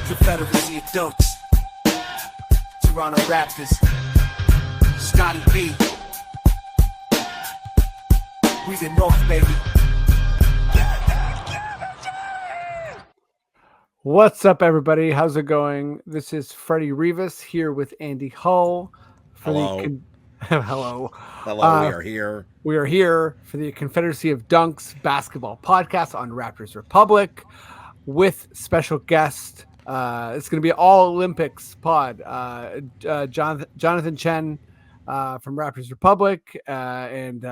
Confederacy of dunks. Toronto Raptors. Scotty B. We the North, baby. What's up, everybody? How's it going? This is Freddie Rivas here with Andy Hull. Hello. Hello. Hello, we are here. We are here for the Confederacy of Dunks basketball podcast on Raptors Republic with special guest. It's going to be all Olympics pod. Jonathan Chen from Raptors Republic and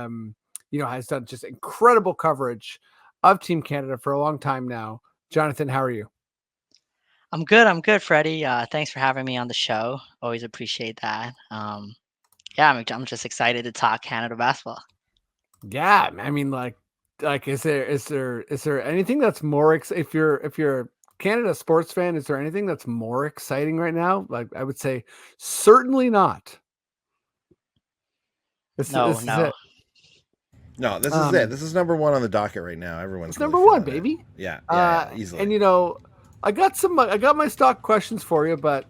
has done just incredible coverage of Team Canada for a long time now. Jonathan, how are you? I'm good, Freddie. Thanks for having me on the show. Always appreciate that. I'm just excited to talk Canada basketball. Yeah, I mean, like, is there anything that's more if you're a Canada sports fan, is there anything that's more exciting right now? Like, I would say certainly not. No, this is it. This is number one on the docket right now. Everyone's number one, baby. Yeah, easily. And I got my stock questions for you, but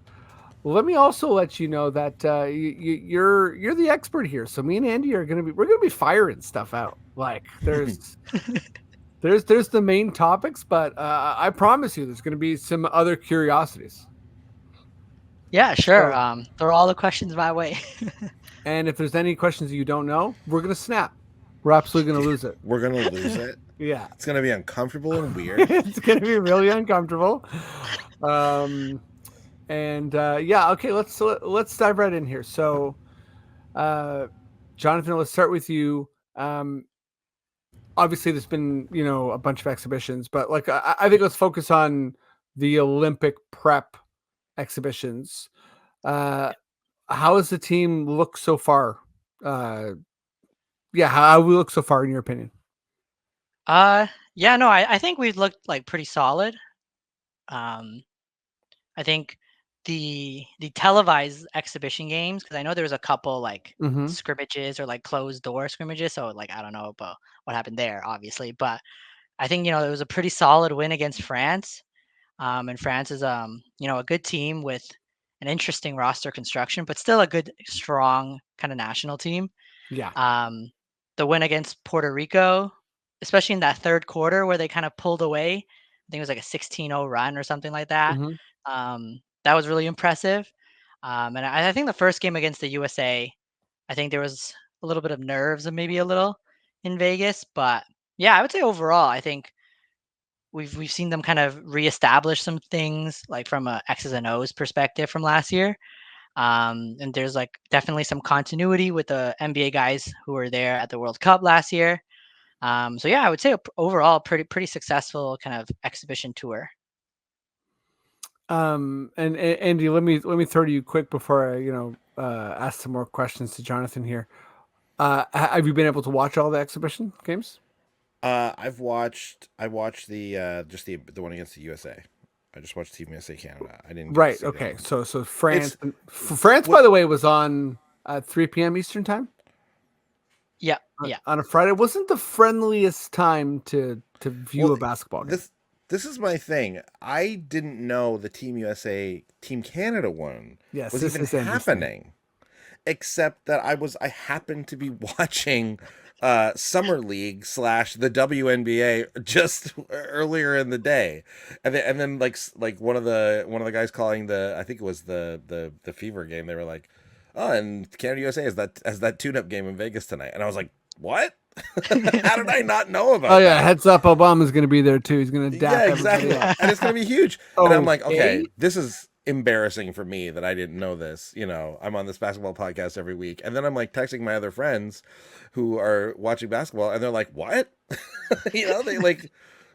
let me also let you know that you're the expert here. So me and Andy we're gonna be firing stuff out. Like there's there's the main topics, but I promise you there's gonna be some other curiosities. Yeah, sure. So, throw all the questions my way. And if there's any questions you don't know, we're gonna snap. We're absolutely gonna lose it. We're gonna lose it. Yeah, it's gonna be uncomfortable and weird. It's gonna be really uncomfortable. Okay, let's dive right in here. So, Jonathan, let's start with you. Obviously, there's been a bunch of exhibitions, but like I think let's focus on the Olympic prep exhibitions. How has the team looked so far? How we look so far in your opinion? I think we've looked like pretty solid. I think the televised exhibition games, because I know there was a couple like scrimmages or like closed door scrimmages, so like I don't know about what happened there, obviously, but I think it was a pretty solid win against France. And France is a good team with an interesting roster construction, but still a good, strong kind of national team. Yeah. The win against Puerto Rico, especially in that third quarter where they kind of pulled away, I think it was like a 16-0 run or something like that. That was really impressive. And I think the first game against the USA, I think there was a little bit of nerves and maybe a little in Vegas, but yeah, I would say overall, I think we've seen them kind of reestablish some things like from a X's and O's perspective from last year. And there's like definitely some continuity with the NBA guys who were there at the World Cup last year. I would say overall pretty successful kind of exhibition tour. And Andy, let me throw to you quick before I ask some more questions to Jonathan here. Have you been able to watch all the exhibition games? I watched the one against the USA. I just watched Team USA Canada. I didn't. Right. Okay. So France, by the way, was on at 3 p.m. Eastern time. Yeah. On a Friday, wasn't the friendliest time to view a basketball game. This is my thing. I didn't know the Team USA Team Canada one was even happening, except that I happened to be watching Summer League / the WNBA just earlier in the day, and then like one of the guys calling I think it was the Fever game, they were like, oh, and Canada USA has that tune-up game in Vegas tonight, and I was like, what? How did I not know about that? Yeah, heads up, Obama's going to be there too. He's going to dap exactly, and it's going to be huge. And I'm like, okay, this is embarrassing for me that I didn't know this. I'm on this basketball podcast every week, and then I'm like texting my other friends who are watching basketball, and they're like, what? They like,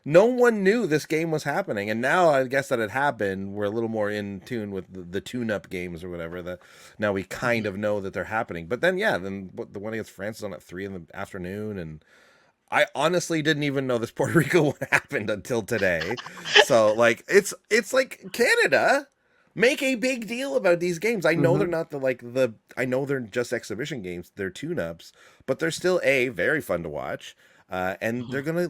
no one knew this game was happening, and now I guess that it happened, we're a little more in tune with the tune-up games or whatever. That now we kind of know that they're happening. But then the one against France is on at 3 in the afternoon, and I honestly didn't even know this Puerto Rico one happened until today. So like it's like Canada make a big deal about these games. I know they're not I know they're just exhibition games, they're tune-ups, but they're still very fun to watch. and they're gonna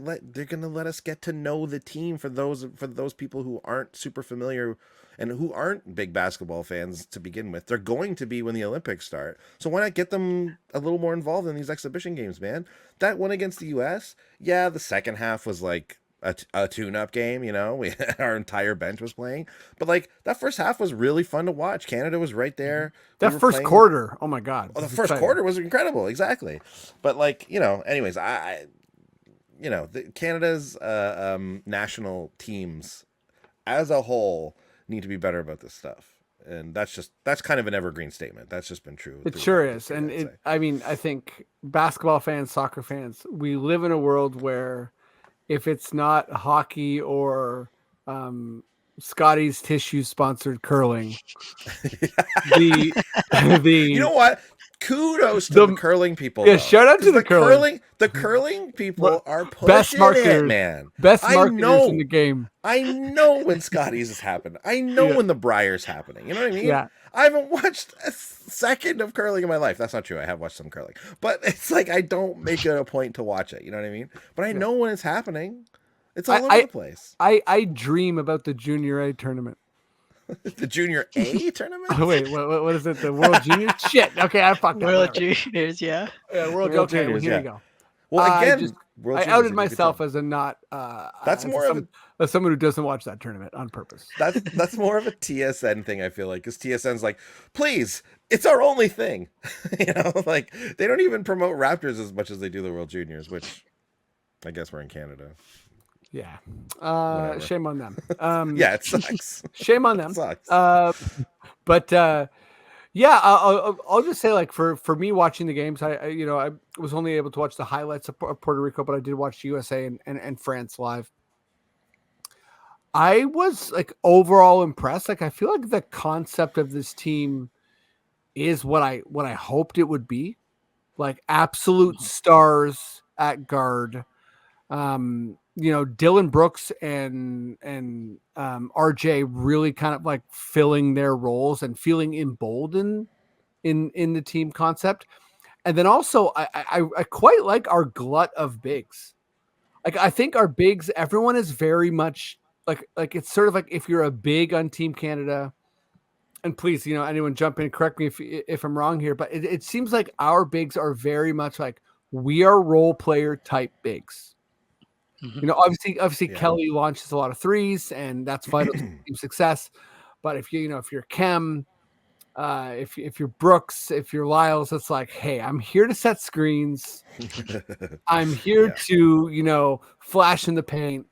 let us get to know the team for those people who aren't super familiar and who aren't big basketball fans to begin with. They're going to be when the Olympics start. So why not get them a little more involved in these exhibition games, man? That one against the U.S., yeah, the second half was like a tune-up game, our entire bench was playing, but like that first half was really fun to watch. Canada was right there. That first quarter, oh my god, the first quarter was incredible. Exactly. But like, anyways, Canada's national teams as a whole need to be better about this stuff, and that's kind of an evergreen statement. That's just been true. It sure is. And I think basketball fans, soccer fans, we live in a world where if it's not hockey or Scotty's Tissue sponsored curling, the you know what? Kudos to the curling people. Yeah, shout out to the curling. The curling people are pushing best marketers, it, man. Best marketers in the game. I know when Scotty's is happening. I know when the Briar's happening. You know what I mean? Yeah. I haven't watched a second of curling in my life. That's not true. I have watched some curling. But it's like I don't make it a point to watch it. You know what I mean? But I know when it's happening. It's all over the place. I dream about the Junior A tournament. The Junior A tournament? Oh, wait, what is it? The World Juniors? Shit. Okay, I fucked up. World Juniors, yeah. World Juniors, here you go. Well, again, I outed myself as a not. That's more of someone who doesn't watch that tournament on purpose. That's more of a TSN thing. I feel like because TSN's like, please, it's our only thing. Like they don't even promote Raptors as much as they do the World Juniors, which I guess we're in Canada. Yeah. Shame on them. Yeah, it sucks. Shame on them. It sucks. But yeah, I'll just say, like, for me watching the games, I was only able to watch the highlights of Puerto Rico, but I did watch USA and France live. I was like overall impressed. Like, I feel like the concept of this team is what I hoped it would be, like absolute stars at guard. Dylan Brooks and RJ really kind of like filling their roles and feeling emboldened in the team concept. And then also I quite like our glut of bigs. Like I think our bigs, everyone is very much like it's sort of like if you're a big on Team Canada, and please, anyone jump in, correct me if I'm wrong here, but it seems like our bigs are very much like we are role player type bigs. Mm-hmm. Obviously Kelly launches a lot of threes, and that's vital to team success. But if you're Kem, if you're Brooks, if you're Lyles, it's like, hey, I'm here to set screens. I'm here to flash in the paint,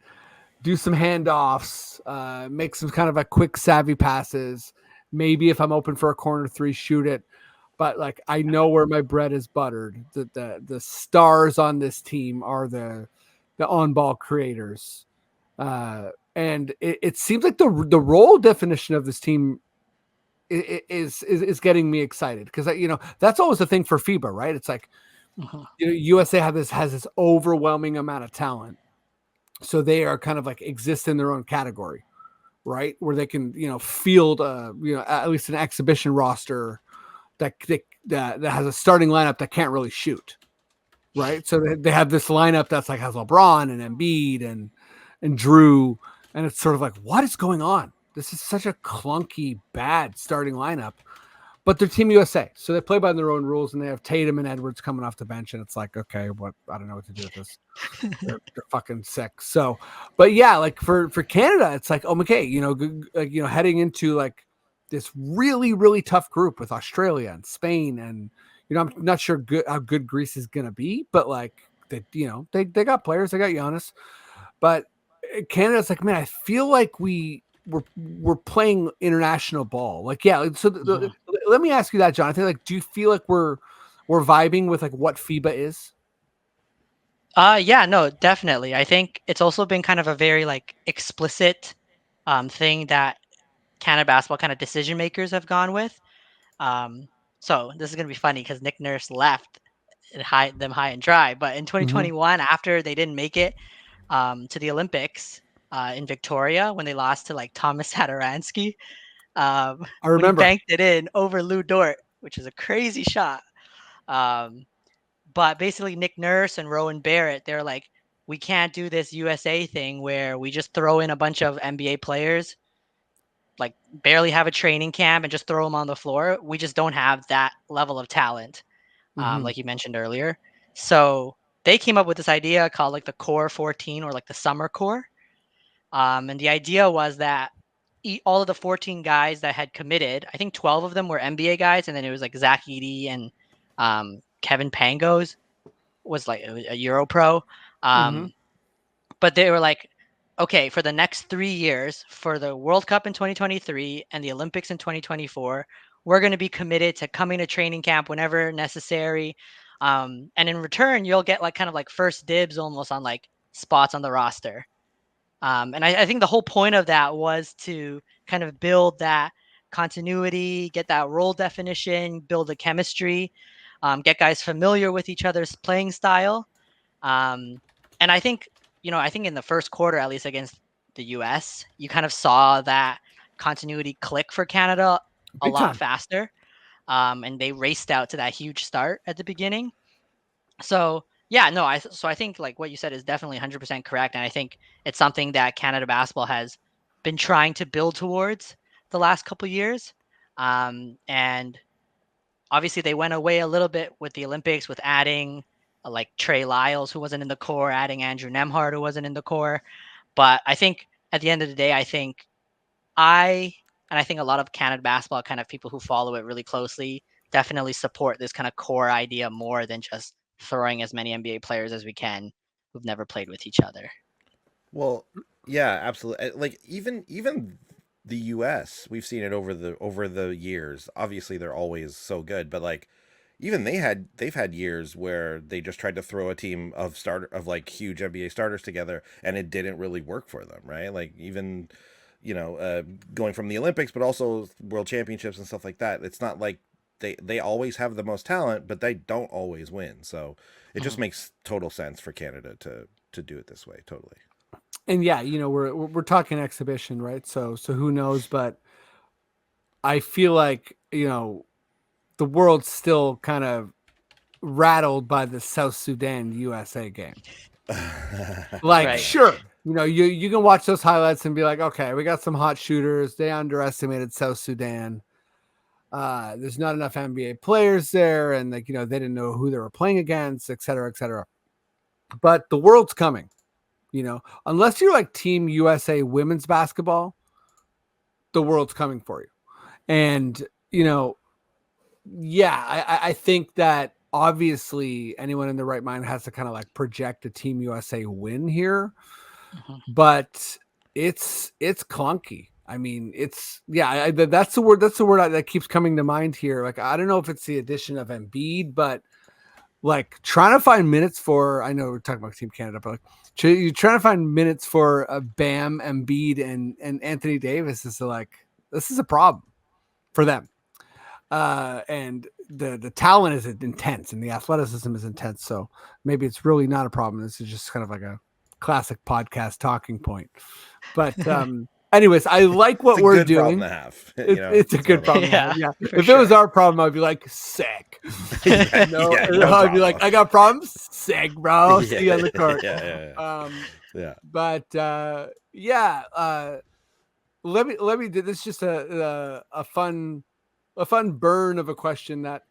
do some handoffs, make some kind of a quick savvy passes. Maybe if I'm open for a corner three, shoot it. But like I know where my bread is buttered. The stars on this team are the on-ball creators. And it seems like the role definition of this team is getting me excited because that's always the thing for FIBA, right? It's like USA has this overwhelming amount of talent, so they are kind of like exist in their own category, right? Where they can field at least an exhibition roster that has a starting lineup that can't really shoot. Right. So they have this lineup that's like has LeBron and Embiid and Drew. And it's sort of like, what is going on? This is such a clunky, bad starting lineup. But they're Team USA. So they play by their own rules, and they have Tatum and Edwards coming off the bench. And it's like, okay, I don't know what to do with this. they're fucking sick. So, but yeah, like for Canada, it's like, okay, heading into like this really, really tough group with Australia and Spain and, I'm not sure how good Greece is going to be, but like they got players, they got Giannis, but Canada's like, man, I feel like we're playing international ball. Like, yeah. So let me ask you that, Jonathan, like, do you feel like we're vibing with like what FIBA is? Yeah, no, definitely. I think it's also been kind of a very like explicit thing that Canada basketball kind of decision makers have gone with. So this is going to be funny because Nick Nurse left high and dry. But in 2021, after they didn't make it to the Olympics in Victoria when they lost to like Thomas Satoransky, I remember he banked it in over Lou Dort, which is a crazy shot. But basically Nick Nurse and Rowan Barrett, they're like, we can't do this USA thing where we just throw in a bunch of NBA players, like barely have a training camp and just throw them on the floor. We just don't have that level of talent, like you mentioned earlier. So they came up with this idea called like the Core 14 or like the Summer Core. And the idea was that all of the 14 guys that had committed, I think 12 of them were NBA guys, and then it was like Zach Edey and Kevin Pangos was like a Euro pro. But they were like, okay, for the next 3 years, for the World Cup in 2023 and the Olympics in 2024, we're going to be committed to coming to training camp whenever necessary. And in return, you'll get like kind of like first dibs almost on like spots on the roster. And I think the whole point of that was to kind of build that continuity, get that role definition, build the chemistry, get guys familiar with each other's playing style. And I think, I think in the first quarter, at least against the US, you kind of saw that continuity click for Canada a lot faster. And they raced out to that huge start at the beginning. So yeah, no, I think like what you said is definitely 100% correct. And I think it's something that Canada basketball has been trying to build towards the last couple of years. And obviously they went away a little bit with the Olympics with adding like Trey Lyles, who wasn't in the core, adding Andrew Nemhard, who wasn't in the core. But I think at the end of the day, I think I think a lot of Canada basketball kind of people who follow it really closely definitely support this kind of core idea more than just throwing as many NBA players as we can who've never played with each other. Well, yeah, absolutely. Like even the US, we've seen it over the years. Obviously they're always so good, but like even they've had years where they just tried to throw a team of like huge NBA starters together and it didn't really work for them, right? Like even going from the Olympics, but also world championships and stuff like that. It's not like they always have the most talent, but they don't always win. So it just makes total sense for Canada to do it this way. Totally. And yeah, we're talking exhibition, right? So who knows? But I feel like the world's still kind of rattled by the South Sudan USA game. Like, right. Sure, you can watch those highlights and be like, okay, we got some hot shooters. They underestimated South Sudan. There's not enough NBA players there, and they didn't know who they were playing against, et cetera, et cetera. But the world's coming. Unless you're like Team USA women's basketball, the world's coming for you. And, I think that obviously anyone in the right mind has to kind of like project a Team USA win here, but it's clunky. I mean, that's the word that keeps coming to mind here. Like, I don't know if it's the addition of Embiid, but like trying to find minutes for, I know we're talking about Team Canada, but like you're trying to find minutes for Bam, Embiid, and Anthony Davis this is a problem for them. And the talent is intense and the athleticism is intense. So maybe it's really not a problem. This is just kind of like a classic podcast talking point. But anyways, I like what we're doing. It's a good problem to have. Yeah. If it was our problem, I'd be like, sick. I'd be like, I got problems. Sick, bro. See you on the court. But let me do this. Just a fun burn of a question that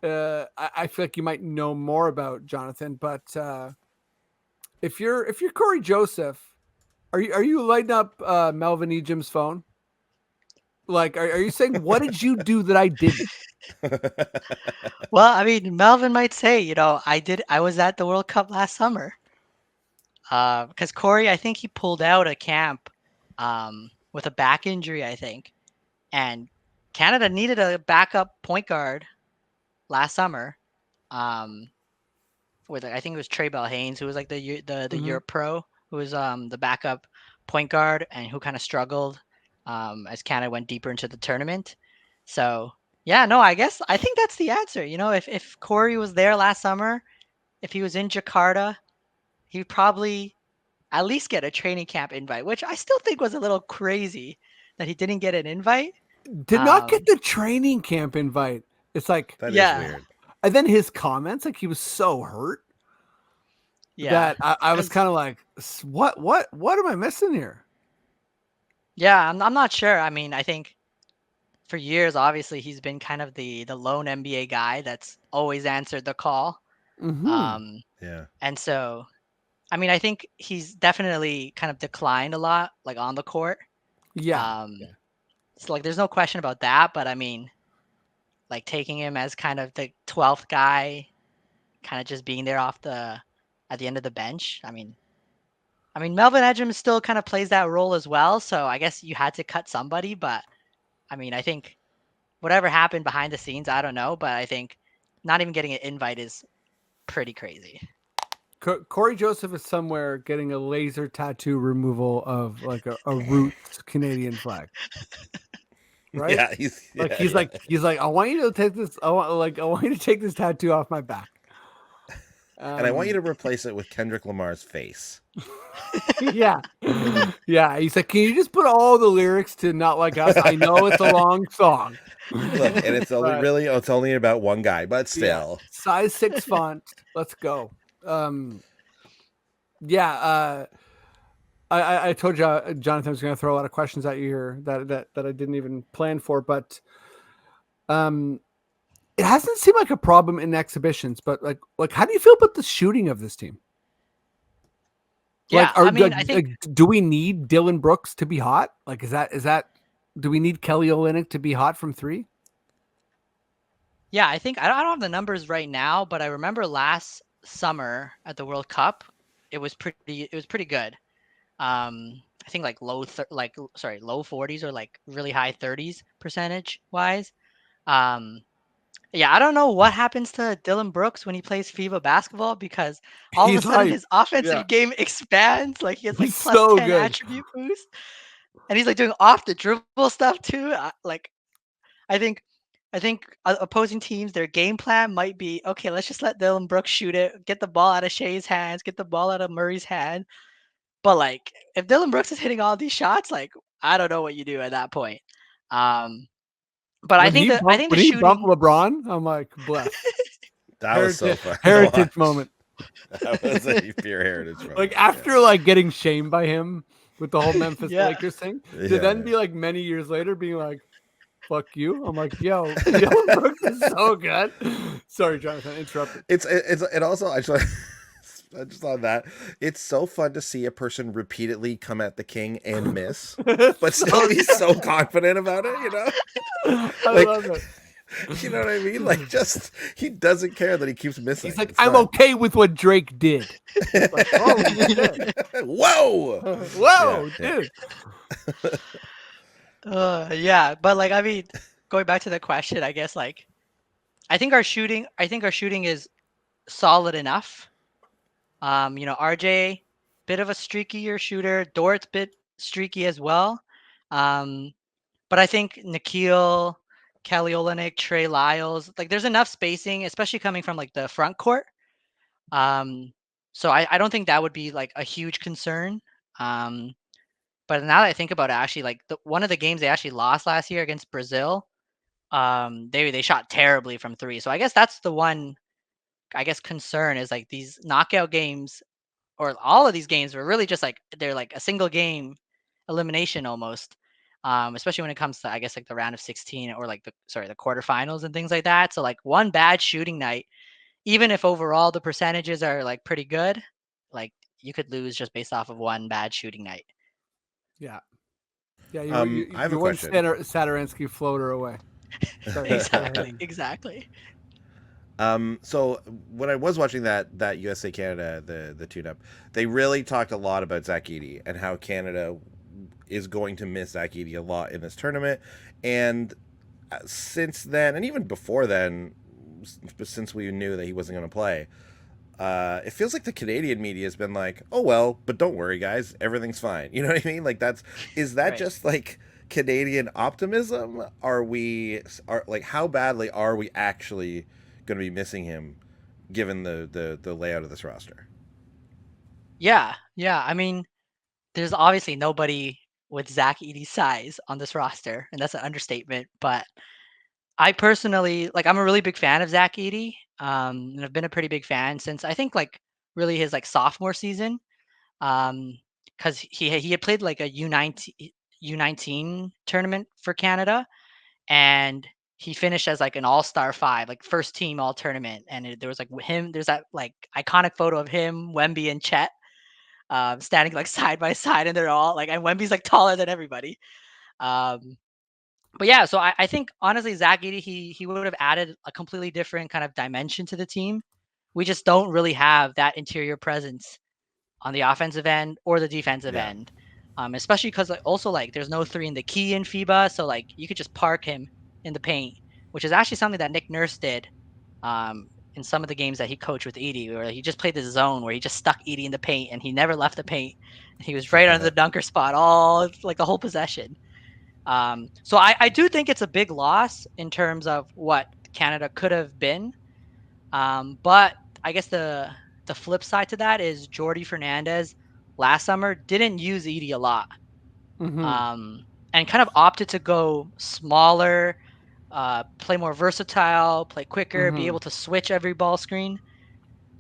I feel like you might know more about, Jonathan. But if you're Corey Joseph, are you lighting up Melvin Ejim's phone? Like, are you saying, what did you do that I didn't? Well, I mean, Melvin might say, I was at the World Cup last summer. Because Corey, I think he pulled out a camp with a back injury, I think. And Canada needed a backup point guard last summer. With I think it was Trey Bell-Haynes, who was like the Europe pro, who was the backup point guard and who kind of struggled as Canada went deeper into the tournament. So yeah, no, I think that's the answer. If Corey was there last summer, if he was in Jakarta, he'd probably at least get a training camp invite, which I still think was a little crazy that he didn't get an invite. Did not get the training camp invite. It's like, that is weird. And then his comments, like he was so hurt that I was kind of like, what am I missing here? Yeah, I'm not sure. I mean, I think for years, obviously, he's been kind of the lone NBA guy that's always answered the call. Yeah. And so, I mean, I think he's definitely kind of declined a lot, like on the court. Yeah. So like, there's no question about that. But I mean, like taking him as kind of the 12th guy, kind of just being there at the end of the bench. I mean, Melvin Edgem still kind of plays that role as well. So I guess you had to cut somebody. But I mean, I think whatever happened behind the scenes, I don't know. But I think not even getting an invite is pretty crazy. Corey Joseph is somewhere getting a laser tattoo removal of like a roots Canadian flag. Right? Yeah, he's like, I want you to take this. I want you to take this tattoo off my back. And I want you to replace it with Kendrick Lamar's face. Yeah. He's like, can you just put all the lyrics to Not Like Us? I know it's a long song. Look, and it's only it's only about one guy, but still. Yeah. Size 6 font. Let's go. I told you Jonathan was going to throw a lot of questions at you here that I didn't even plan for, but it hasn't seemed like a problem in exhibitions. But like, how do you feel about the shooting of this team? Yeah, I think, do we need Dylan Brooks to be hot? Like, is that? Do we need Kelly Olynyk to be hot from 3? Yeah, I think I don't have the numbers right now, but I remember last summer at the World Cup, it was pretty good. I think like low 40s or like really high 30s percentage wise. Yeah, I don't know what happens to Dylan Brooks when he plays FIBA basketball, because all of a sudden his offensive game expands. Like he has like He's plus so 10 good. attribute boost, and he's like doing off the dribble stuff too. I think opposing teams, their game plan might be, okay, let's just let Dylan Brooks shoot it, get the ball out of Shea's hands, get the ball out of Murray's hand. But like, if Dylan Brooks is hitting all these shots, like I don't know what you do at that point. But when I think the he shooting. bumped LeBron, I'm like, bless. That was so fun. Heritage moment. That was a pure heritage moment. Like after like getting shamed by him with the whole Memphis Lakers thing, to then be like many years later being like, fuck you. I'm like, yo, Dylan Brooks is so good. Sorry, Jonathan, interrupted. It also, I just thought that it's so fun to see a person repeatedly come at the king and miss, but still be so confident about it, you know? I love it. You know what I mean? Like, just he doesn't care that he keeps missing. He's like, I'm okay with what Drake did. Like, whoa, dude. Yeah, but like, I mean, going back to the question, I guess like, I think our shooting is solid enough. RJ, bit of a streakier shooter. Dort's bit streaky as well. But I think Nikhil, Kelly Olynyk, Trey Lyles, like there's enough spacing, especially coming from like the front court. So I don't think that would be like a huge concern. But now that I think about it, actually, like one of the games they actually lost last year against Brazil, they shot terribly from 3. So I guess that's the one, concern is like these knockout games, or all of these games were really just like they're like a single game elimination almost. Especially when it comes to, I guess, like the round of 16 or like the quarterfinals and things like that. So like one bad shooting night, even if overall the percentages are like pretty good, like you could lose just based off of one bad shooting night. Yeah. Yeah. You I have a one question. Saturansky floater away. Exactly. So when I was watching that USA Canada, the tune-up, they really talked a lot about Zach Edey and how Canada is going to miss Zach Edey a lot in this tournament. And since then, and even before then, since we knew that he wasn't going to play, it feels like the Canadian media has been like, oh, well, but don't worry, guys, everything's fine. You know what I mean? Like, is that right? Just like Canadian optimism? Are like, how badly are we actually going to be missing him given the layout of this roster? Yeah. I mean, there's obviously nobody with Zach Edey's size on this roster, and that's an understatement. But I personally, like, I'm a really big fan of Zach Edey. And I've been a pretty big fan since I think like really his like sophomore season. Because he had played like a U19 tournament for Canada, and he finished as like an all-star 5, like first team all tournament. And there was like him. There's that like iconic photo of him, Wemby, and Chet, standing like side by side, and they're all like, and Wemby's like taller than everybody. Um, but yeah, so I think honestly, Zach Edey, he would have added a completely different kind of dimension to the team. We just don't really have that interior presence on the offensive end or the defensive end. Especially because like, also like there's no 3 in the key in FIBA, so like you could just park him in the paint, which is actually something that Nick Nurse did in some of the games that he coached with Edey, where he just played this zone where he just stuck Edey in the paint and he never left the paint. He was right under the dunker spot all like the whole possession. So I do think it's a big loss in terms of what Canada could have been. But I guess the flip side to that is Jordi Fernandez last summer didn't use Edey a lot. And kind of opted to go smaller, play more versatile, play quicker, be able to switch every ball screen.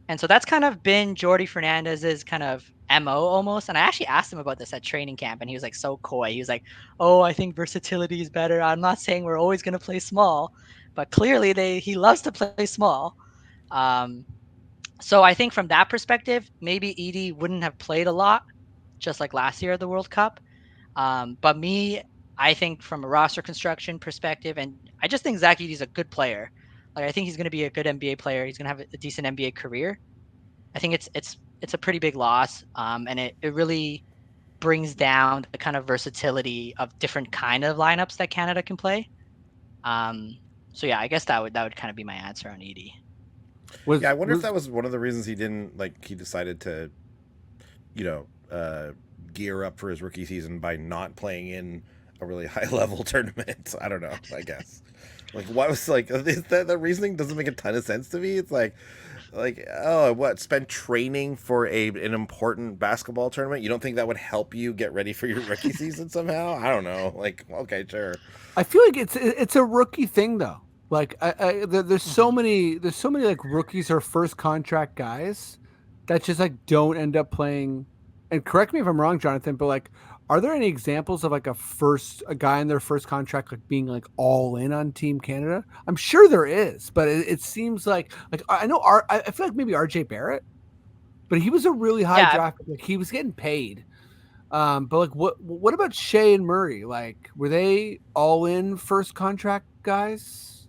And so that's kind of been Jordi Fernandez's kind of MO almost. And I actually asked him about this at training camp, and he was like so coy. He was like, "Oh, I think versatility is better. I'm not saying we're always going to play small, but clearly he loves to play small." Um, so I think from that perspective, maybe Edey wouldn't have played a lot, just like last year at the World Cup. But I think from a roster construction perspective, and I just think Zach Edey's a good player. Like I think he's going to be a good NBA player. He's going to have a decent NBA career. I think it's a pretty big loss, and it really brings down the kind of versatility of different kind of lineups that Canada can play. So yeah, I guess that would kind of be my answer on Edey. I wonder if that was one of the reasons he didn't he decided to, gear up for his rookie season by not playing in a really high level tournament. I don't know. I guess what was the reasoning doesn't make a ton of sense to me. It's spend training for an important basketball tournament? You don't think that would help you get ready for your rookie season somehow? I don't know. Okay, sure. I feel like it's a rookie thing though. There's so many like rookies or first contract guys that just like don't end up playing. And correct me if I'm wrong, Jonathan, but are there any examples of a guy in their first contract being all in on Team Canada? I'm sure there is, but it seems like I know I feel like maybe RJ Barrett, but he was a really high draft. He was getting paid. But what about Shea and Murray? Were they all in first contract guys?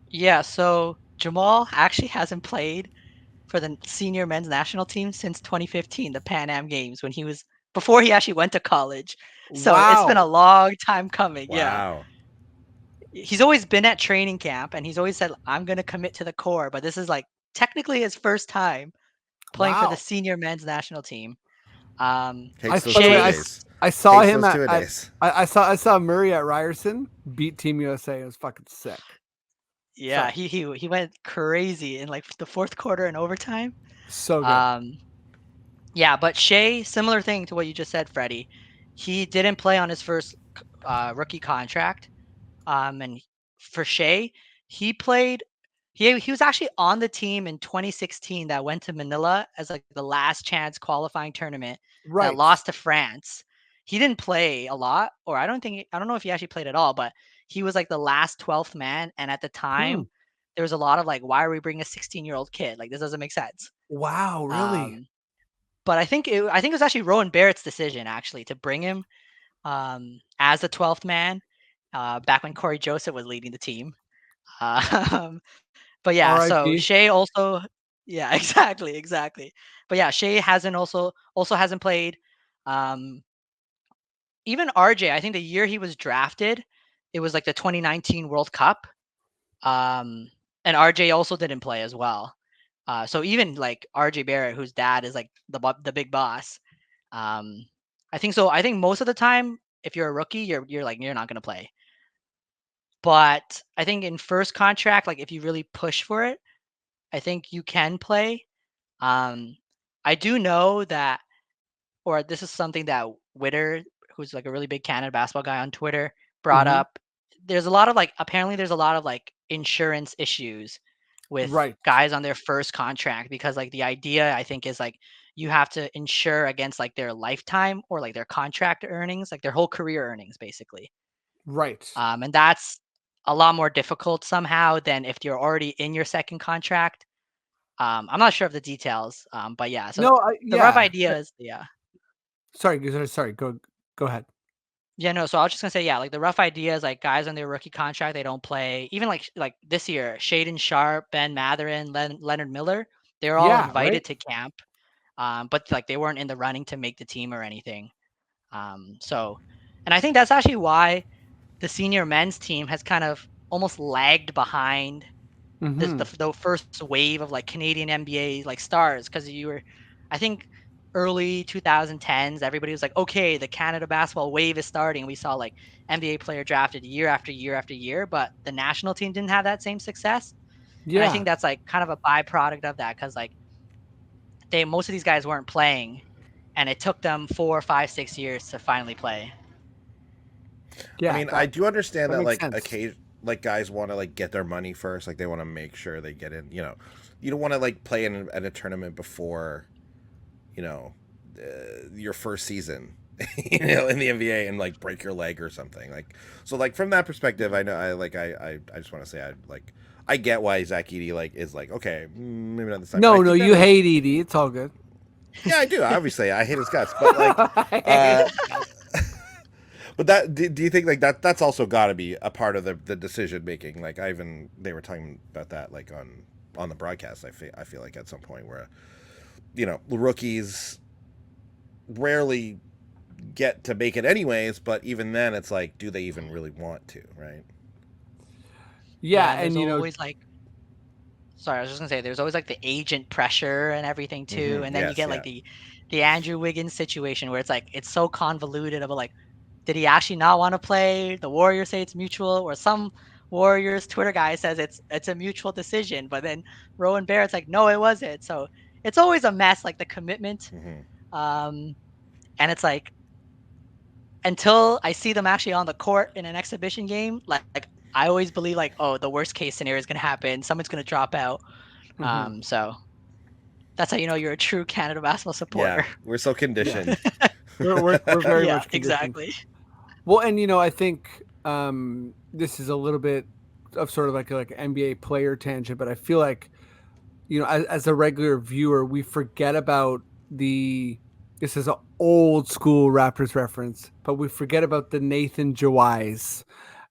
Yeah, so Jamal actually hasn't played for the senior men's national team since 2015, the Pan Am Games, when before he actually went to college. So It's been a long time coming. Wow. Yeah. He's always been at training camp, and he's always said, "I'm going to commit to the core." But this is technically his first time playing for the senior men's national team. I saw him I saw Murray at Ryerson beat Team USA. It was fucking sick. Yeah, he went crazy in the fourth quarter and overtime. So good. Yeah, but Shea, similar thing to what you just said, Freddie. He didn't play on his first rookie contract. And for Shea, he played. He was actually on the team in 2016 that went to Manila as the last chance qualifying tournament that lost to France. He didn't play a lot, or I don't know if he actually played at all, but he was the last 12th man. And at the time, there was a lot of why are we bringing a 16-year-old kid? This doesn't make sense. Wow, really? But I think it was actually Rowan Barrett's decision actually to bring him as the 12th man back when Corey Joseph was leading the team. But yeah, so Shea also, yeah, exactly. But yeah, Shea hasn't hasn't played. Even RJ, I think the year he was drafted, it was the 2019 World Cup. And RJ also didn't play as well. So even RJ Barrett, whose dad is the big boss, I think so. I think most of the time, if you're a rookie, you're not gonna play. But I think in first contract, if you really push for it, I think you can play. I do know that, or this is something that Witter, who's a really big Canada basketball guy on Twitter, brought up. There's a lot of apparently there's a lot of insurance issues with Right. guys on their first contract, because like the idea I think is like you have to insure against like their lifetime or like their contract earnings, like their whole career earnings basically. Right. And that's a lot more difficult somehow than if you're already in your second contract. I'm not sure of the details, but yeah. So No, the rough yeah. idea is, yeah. Sorry. Go ahead. Yeah, no. So I was just gonna say, yeah, like the rough idea is like guys on their rookie contract, they don't play. Even like this year, Shaden Sharp, Ben Matherin, Leonard Miller, they're all Yeah, right. invited to camp, but like they weren't in the running to make the team or anything. So, and I think that's actually why the senior men's team has kind of almost lagged behind Mm-hmm. the first wave of like Canadian NBA like stars, because I think early 2010s, everybody was like, okay, the Canada basketball wave is starting. We saw like NBA player drafted year after year after year, but the national team didn't have that same success. And I Yeah. think that's like kind of a byproduct of that, because like most of these guys weren't playing, and it took them 4, 5, 6 years to finally play. Yeah. I mean, I do understand that that makes like sense. like guys want to like get their money first, like they want to make sure they get in. You don't want to like play in a tournament before, you know, your first season, in the NBA and like break your leg or something. Like, so like from that perspective, I know I just want to say I get why Zach Edey like is like, okay, maybe not this time. But I No, think that you is, hate Edey. It's all good. yeah, I do. Obviously, I hate his guts, but like, but do you think like that's also got to be a part of the decision making? Like, they were talking about that like on the broadcast. I feel like at some point where rookies rarely get to make it anyways, but even then it's like, do they even really want to, right? Yeah, And there's and always like, sorry, I was just gonna say there's always like the agent pressure and everything too, and then you Yes, get yeah. like the Andrew Wiggins situation where it's like it's so convoluted about like, did he actually not want to play? The Warriors say it's mutual, or some Warriors Twitter guy says it's a mutual decision, but then Rowan Barrett's like, no, it wasn't. So it's always a mess, like the commitment. Um, and it's like until I see them actually on the court in an exhibition game, like I always believe like, oh, the worst case scenario is gonna happen. Someone's gonna drop out. So that's how you know you're a true Canada basketball Yeah, supporter. we're so conditioned. we're very Yeah, much conditioned. exactly. Well, and I think this is a little bit of sort of like NBA player tangent, but I feel like as a regular viewer, we forget about this is an old school Raptors reference, but we forget about the Nathan Jawais,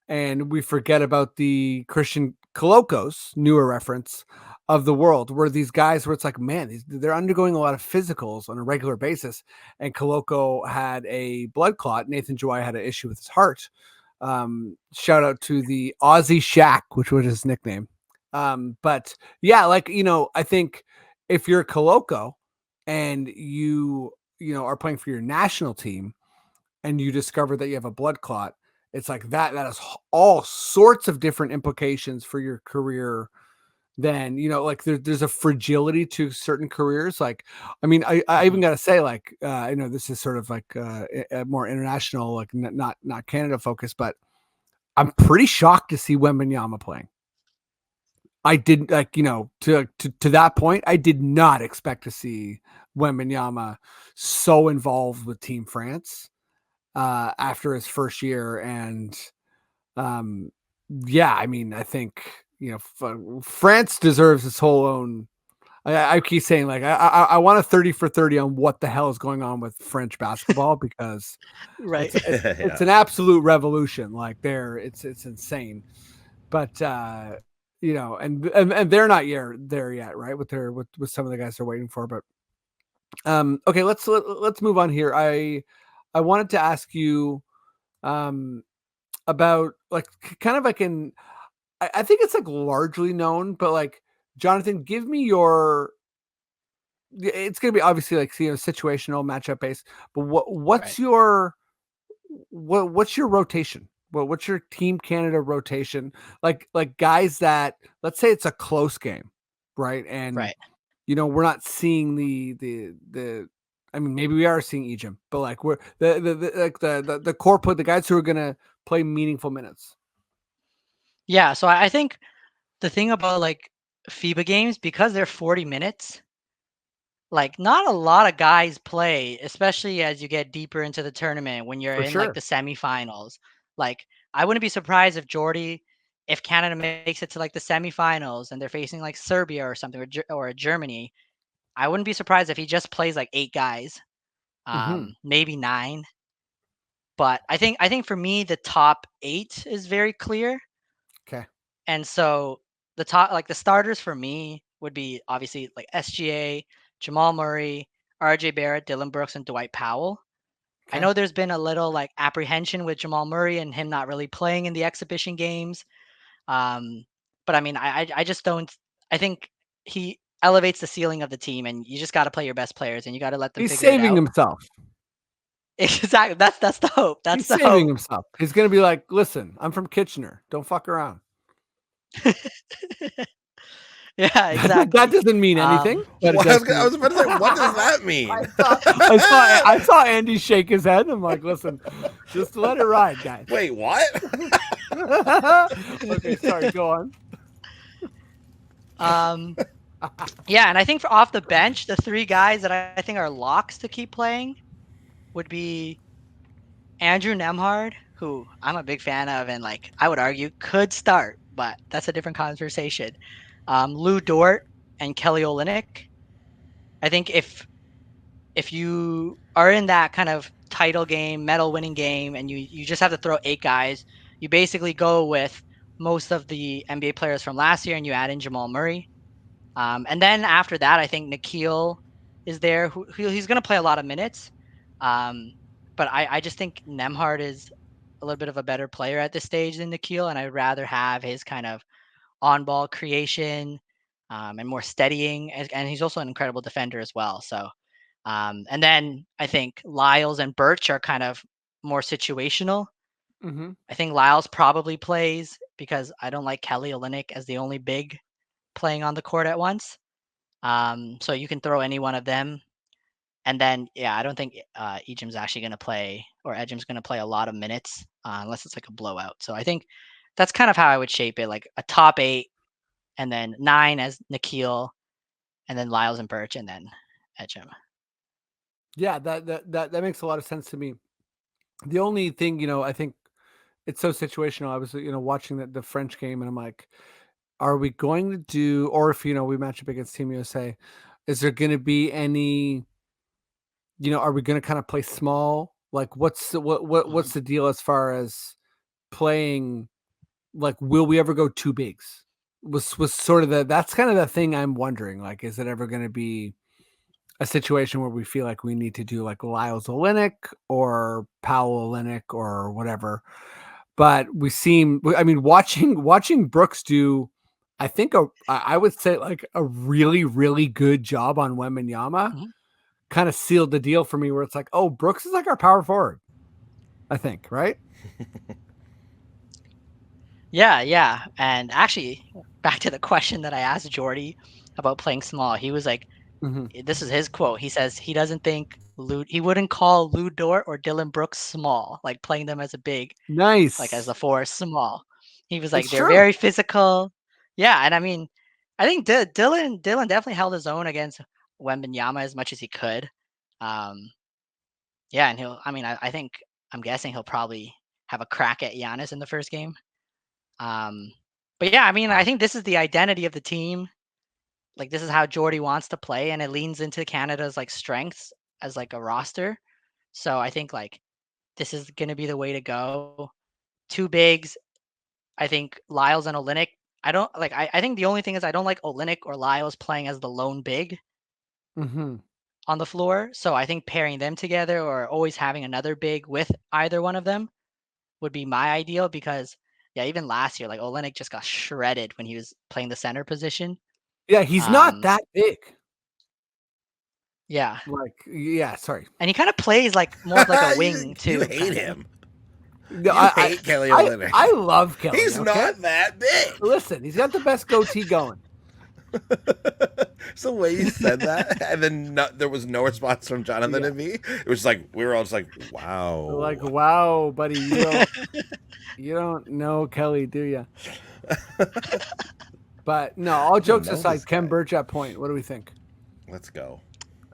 and we forget about the Christian Kolokos, newer reference of the world, where these guys, where it's like, man, they're undergoing a lot of physicals on a regular basis. And Koloko had a blood clot. Nathan Jawai had an issue with his heart. Shout out to the Aussie Shaq, which was his nickname. But yeah, like, I think if you're Koloko and you are playing for your national team and you discover that you have a blood clot, it's like that has all sorts of different implications for your career. Then like there's a fragility to certain careers. Like, I mean, I even gotta say, like, I know this is sort of like a more international, like not Canada focused, but I'm pretty shocked to see Wembanyama playing. I didn't, like, to that point, I did not expect to see Wembanyama so involved with Team France after his first year. And yeah, I mean, I think France deserves its whole own. I keep saying, like, I want a 30 for 30 on what the hell is going on with French basketball, because Right. it's an absolute revolution. Like, it's insane. But and they're not there yet, right? With some of the guys they're waiting for. But okay, let's move on here. I wanted to ask you about, like, kind of like I think it's like largely known, but like, Jonathan, give me your. It's gonna be obviously like situational, matchup based, but what's Right. your rotation? What's your Team Canada rotation? Like guys that, let's say it's a close game, right? And Right. we're not seeing the. I mean, maybe we are seeing Egypt, but like we're the core play, the guys who are gonna play meaningful minutes. Yeah. So I think the thing about like FIBA games, because they're 40 minutes, like not a lot of guys play, especially as you get deeper into the tournament when you're For in like sure. the semifinals. Like I wouldn't be surprised if Canada makes it to like the semifinals and they're facing like Serbia or something, or Germany. I wouldn't be surprised if he just plays like 8 guys, maybe 9. But I think for me the top 8 is very clear. Okay. And so the starters for me would be obviously like SGA, Jamal Murray, RJ Barrett, Dylan Brooks, and Dwight Powell. I Okay. know there's been a little like apprehension with Jamal Murray and him not really playing in the exhibition games. But I mean, I just don't. I think he elevates the ceiling of the team, and you just got to play your best players, and you got to let them He's figure it saving out. himself. Exactly. That's the hope. That's He's the saving hope. himself. He's gonna be like, listen, I'm from Kitchener. Don't fuck around. Yeah, That exactly. doesn't mean anything. But Well, it does I was about to say, what does that mean? I saw Andy shake his head. I'm like, listen, just let it ride, guys. Wait, what? Okay, sorry. Go on. Yeah, and I think for off the bench, the 3 guys that I think are locks to keep playing would be Andrew Nemhard, who I'm a big fan of, and like I would argue could start, but that's a different conversation. Lou Dort and Kelly Olynyk. I think if you are in that kind of title game, medal winning game, and you just have to throw 8 guys, you basically go with most of the NBA players from last year, and you add in Jamal Murray. And then after that, I think Nikhil is there. He's going to play a lot of minutes. But I just think Nemhard is a little bit of a better player at this stage than Nikhil, and I'd rather have his kind of on-ball creation and more steadying. And he's also an incredible defender as well. So, and then I think Lyles and Birch are kind of more situational. Mm-hmm. I think Lyles probably plays because I don't like Kelly Olynyk as the only big playing on the court at once. So you can throw any one of them. And then, yeah, I don't think Ejim's actually going to play, or Ejim's going to play a lot of minutes unless it's like a blowout. So I think that's kind of how I would shape it, like a top 8, and then 9 as Nikhil, and then Lyles and Birch, and then Ejim. Yeah, that makes a lot of sense to me. The only thing, I think it's so situational. I was, watching the French game, and I'm like, are we going to do, or if, we match up against Team USA, is there going to be any, are we going to kind of play small? Like what's the deal as far as playing? Like, will we ever go 2 bigs? Was sort of that's kind of the thing I'm wondering. Like, is it ever going to be a situation where we feel like we need to do like Lyles Olynyk or Powell Olynyk or whatever? But watching Brooks do, I think I would say like a really, really good job on Wembanyama kind of sealed the deal for me, where it's like, oh, Brooks is like our power forward, I think, right? Yeah. And actually, back to the question that I asked Jordy about playing small, he was like, this is his quote. He says he doesn't think he wouldn't call Lou Dort or Dylan Brooks small, like playing them as a big, nice, like as a 4 small. He was like, it's they're true. very physical. Yeah, and I mean, I think Dylan definitely held his own against Wembanyama as much as he could. Yeah, and I think, I'm guessing he'll probably have a crack at Giannis in the first game. But yeah, I mean, I think this is the identity of the team. Like, this is how Jordy wants to play, and it leans into Canada's like strengths as like a roster. So I think like this is going to be the way to go. 2 bigs. I think Lyles and Olynyk. I think the only thing is I don't like Olynyk or Lyles playing as the lone big on the floor. So I think pairing them together, or always having another big with either one of them, would be my ideal, because yeah, even last year, like Olynyk just got shredded when he was playing the center position. Yeah, he's not that big. Yeah. Like, yeah, sorry. And he kind of plays like more like a wing too. You hate him. No, you hate Kelly Olynyk. I love Kelly. He's not that big. Listen, he's got the best goatee going. It's the way you said that, and then there was no response from Jonathan and me. It was like we were all just like, "Wow, like wow, buddy, you don't know Kelly, do you?" But no, all I didn't jokes know this aside, Ken guy. Burch at point. What do we think? Let's go.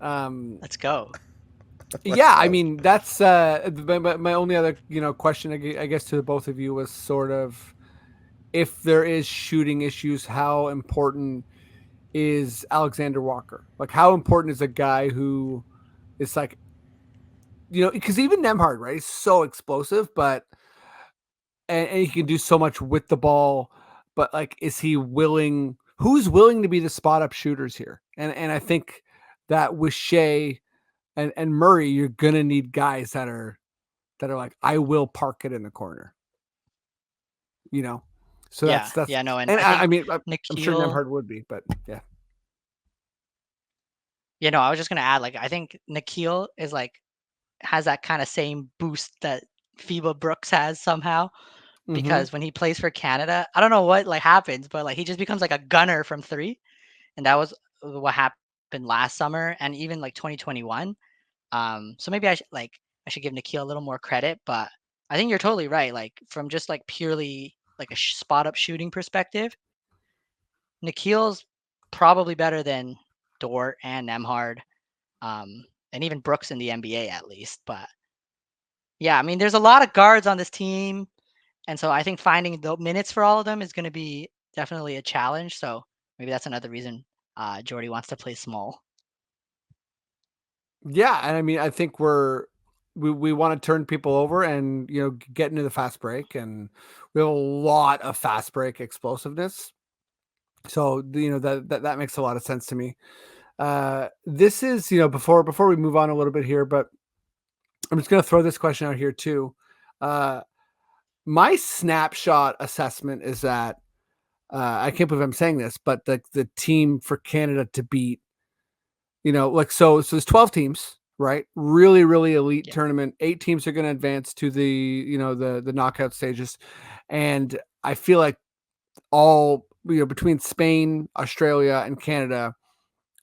Let's go. Yeah, go. I mean that's my only other question I guess to the both of you was sort of if there is shooting issues, how important is Alexander Walker? Like how important is a guy who is like because even Nemhard, right, is so explosive, but and he can do so much with the ball, but like is he willing? Who's willing to be the spot up shooters here? And I think that with Shea and Murray, you're gonna need guys that are like, I will park it in the corner, So Yeah, that's, yeah, no, and and I I think mean, I'm sure Nikhil. Nemhard would be, but yeah. No, I was just gonna add, like, I think Nikhil is like has that kind of same boost that FIBA Brooks has somehow. Mm-hmm. Because when he plays for Canada, I don't know what like happens, but like he just becomes like a gunner from three, and that was what happened last summer and even like 2021. So maybe I should give Nikhil a little more credit, but I think you're totally right. Like from just like purely like a spot up shooting perspective, Nikhil's probably better than Dort and Nemhard, and even Brooks in the NBA at least. But yeah, I mean, there's a lot of guards on this team. And so I think finding the minutes for all of them is going to be definitely a challenge. So maybe that's another reason Jordy wants to play small. Yeah, and I mean, I think we want to turn people over and get into the fast break, and we have a lot of fast break explosiveness. So that makes a lot of sense to me. This is before we move on a little bit here, but I'm just going to throw this question out here too. My snapshot assessment is that I can't believe I'm saying this, but the team for Canada to beat, so there's 12 teams, right? Really, really elite Yeah. tournament. 8 teams are going to advance to the the knockout stages, and I feel like all between Spain, Australia, and Canada,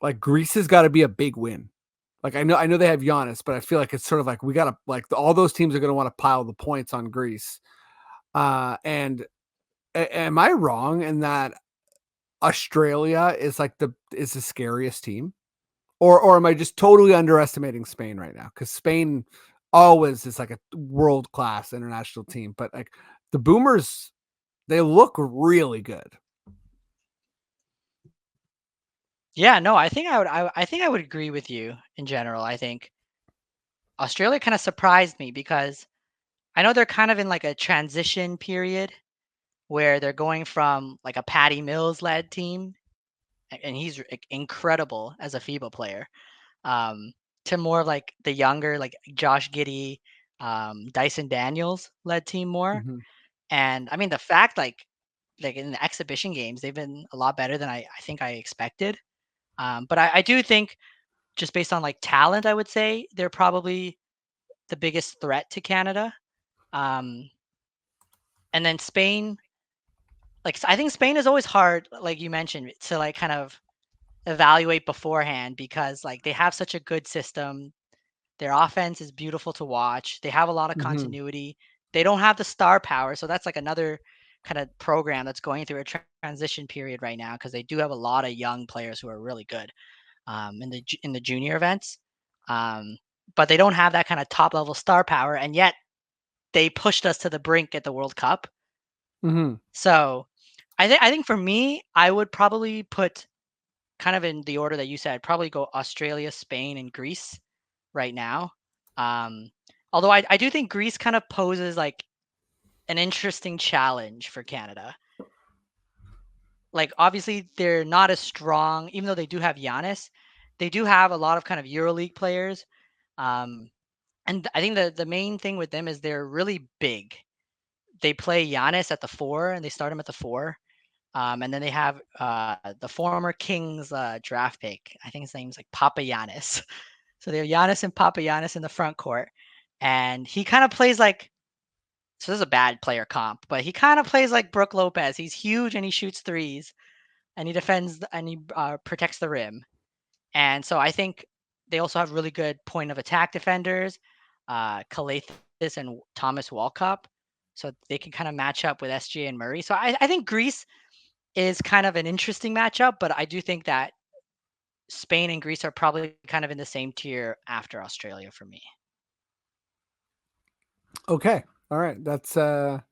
like Greece has got to be a big win. Like I know they have Giannis, but I feel like it's sort of like we got to like all those teams are going to want to pile the points on Greece. And am I wrong in that Australia is like the scariest team, or am I just totally underestimating Spain right now? Because Spain always is like a world class international team, but like the Boomers, they look really good. Yeah, no, I think I think I would agree with you in general. I think Australia kind of surprised me because I know they're kind of in like a transition period where they're going from like a Patty Mills led team, and he's incredible as a FIBA player, um, to more of like the younger, like Josh Giddey, Dyson Daniels led team more. Mm-hmm. And I mean, the fact like in the exhibition games, they've been a lot better than I think I expected. But I do think just based on like talent, I would say they're probably the biggest threat to Canada. Um, and then Spain, like I think Spain is always hard, like you mentioned, to like kind of evaluate beforehand because like they have such a good system. Their offense is beautiful to watch. They have a lot of Mm-hmm. continuity. They don't have the star power, so that's like another kind of program that's going through a transition period right now because they do have a lot of young players who are really good in the junior events. Um, but they don't have that kind of top level star power, and yet they pushed us to the brink at the World Cup. Mm-hmm. So I think for me, I would probably put kind of in the order that you said, probably go Australia, Spain, and Greece right now. Um, although I do think Greece kind of poses like an interesting challenge for Canada. Like obviously they're not as strong, even though they do have Giannis. They do have a lot of kind of EuroLeague players, um, and I think the main thing with them is they're really big. They play Giannis at the 4, and they start him at the 4. And then they have the former Kings draft pick. I think his name's like Papa Giannis. So they have Giannis and Papa Giannis in the front court, and he kind of plays like. So this is a bad player comp, but he kind of plays like Brooke Lopez. He's huge and he shoots threes, and he defends and he protects the rim. And so I think they also have really good point of attack defenders, Kalathis and Thomas Walcott. So they can kind of match up with SGA and Murray. So I think Greece is kind of an interesting matchup, but I do think that Spain and Greece are probably kind of in the same tier after Australia for me. Okay. All right. That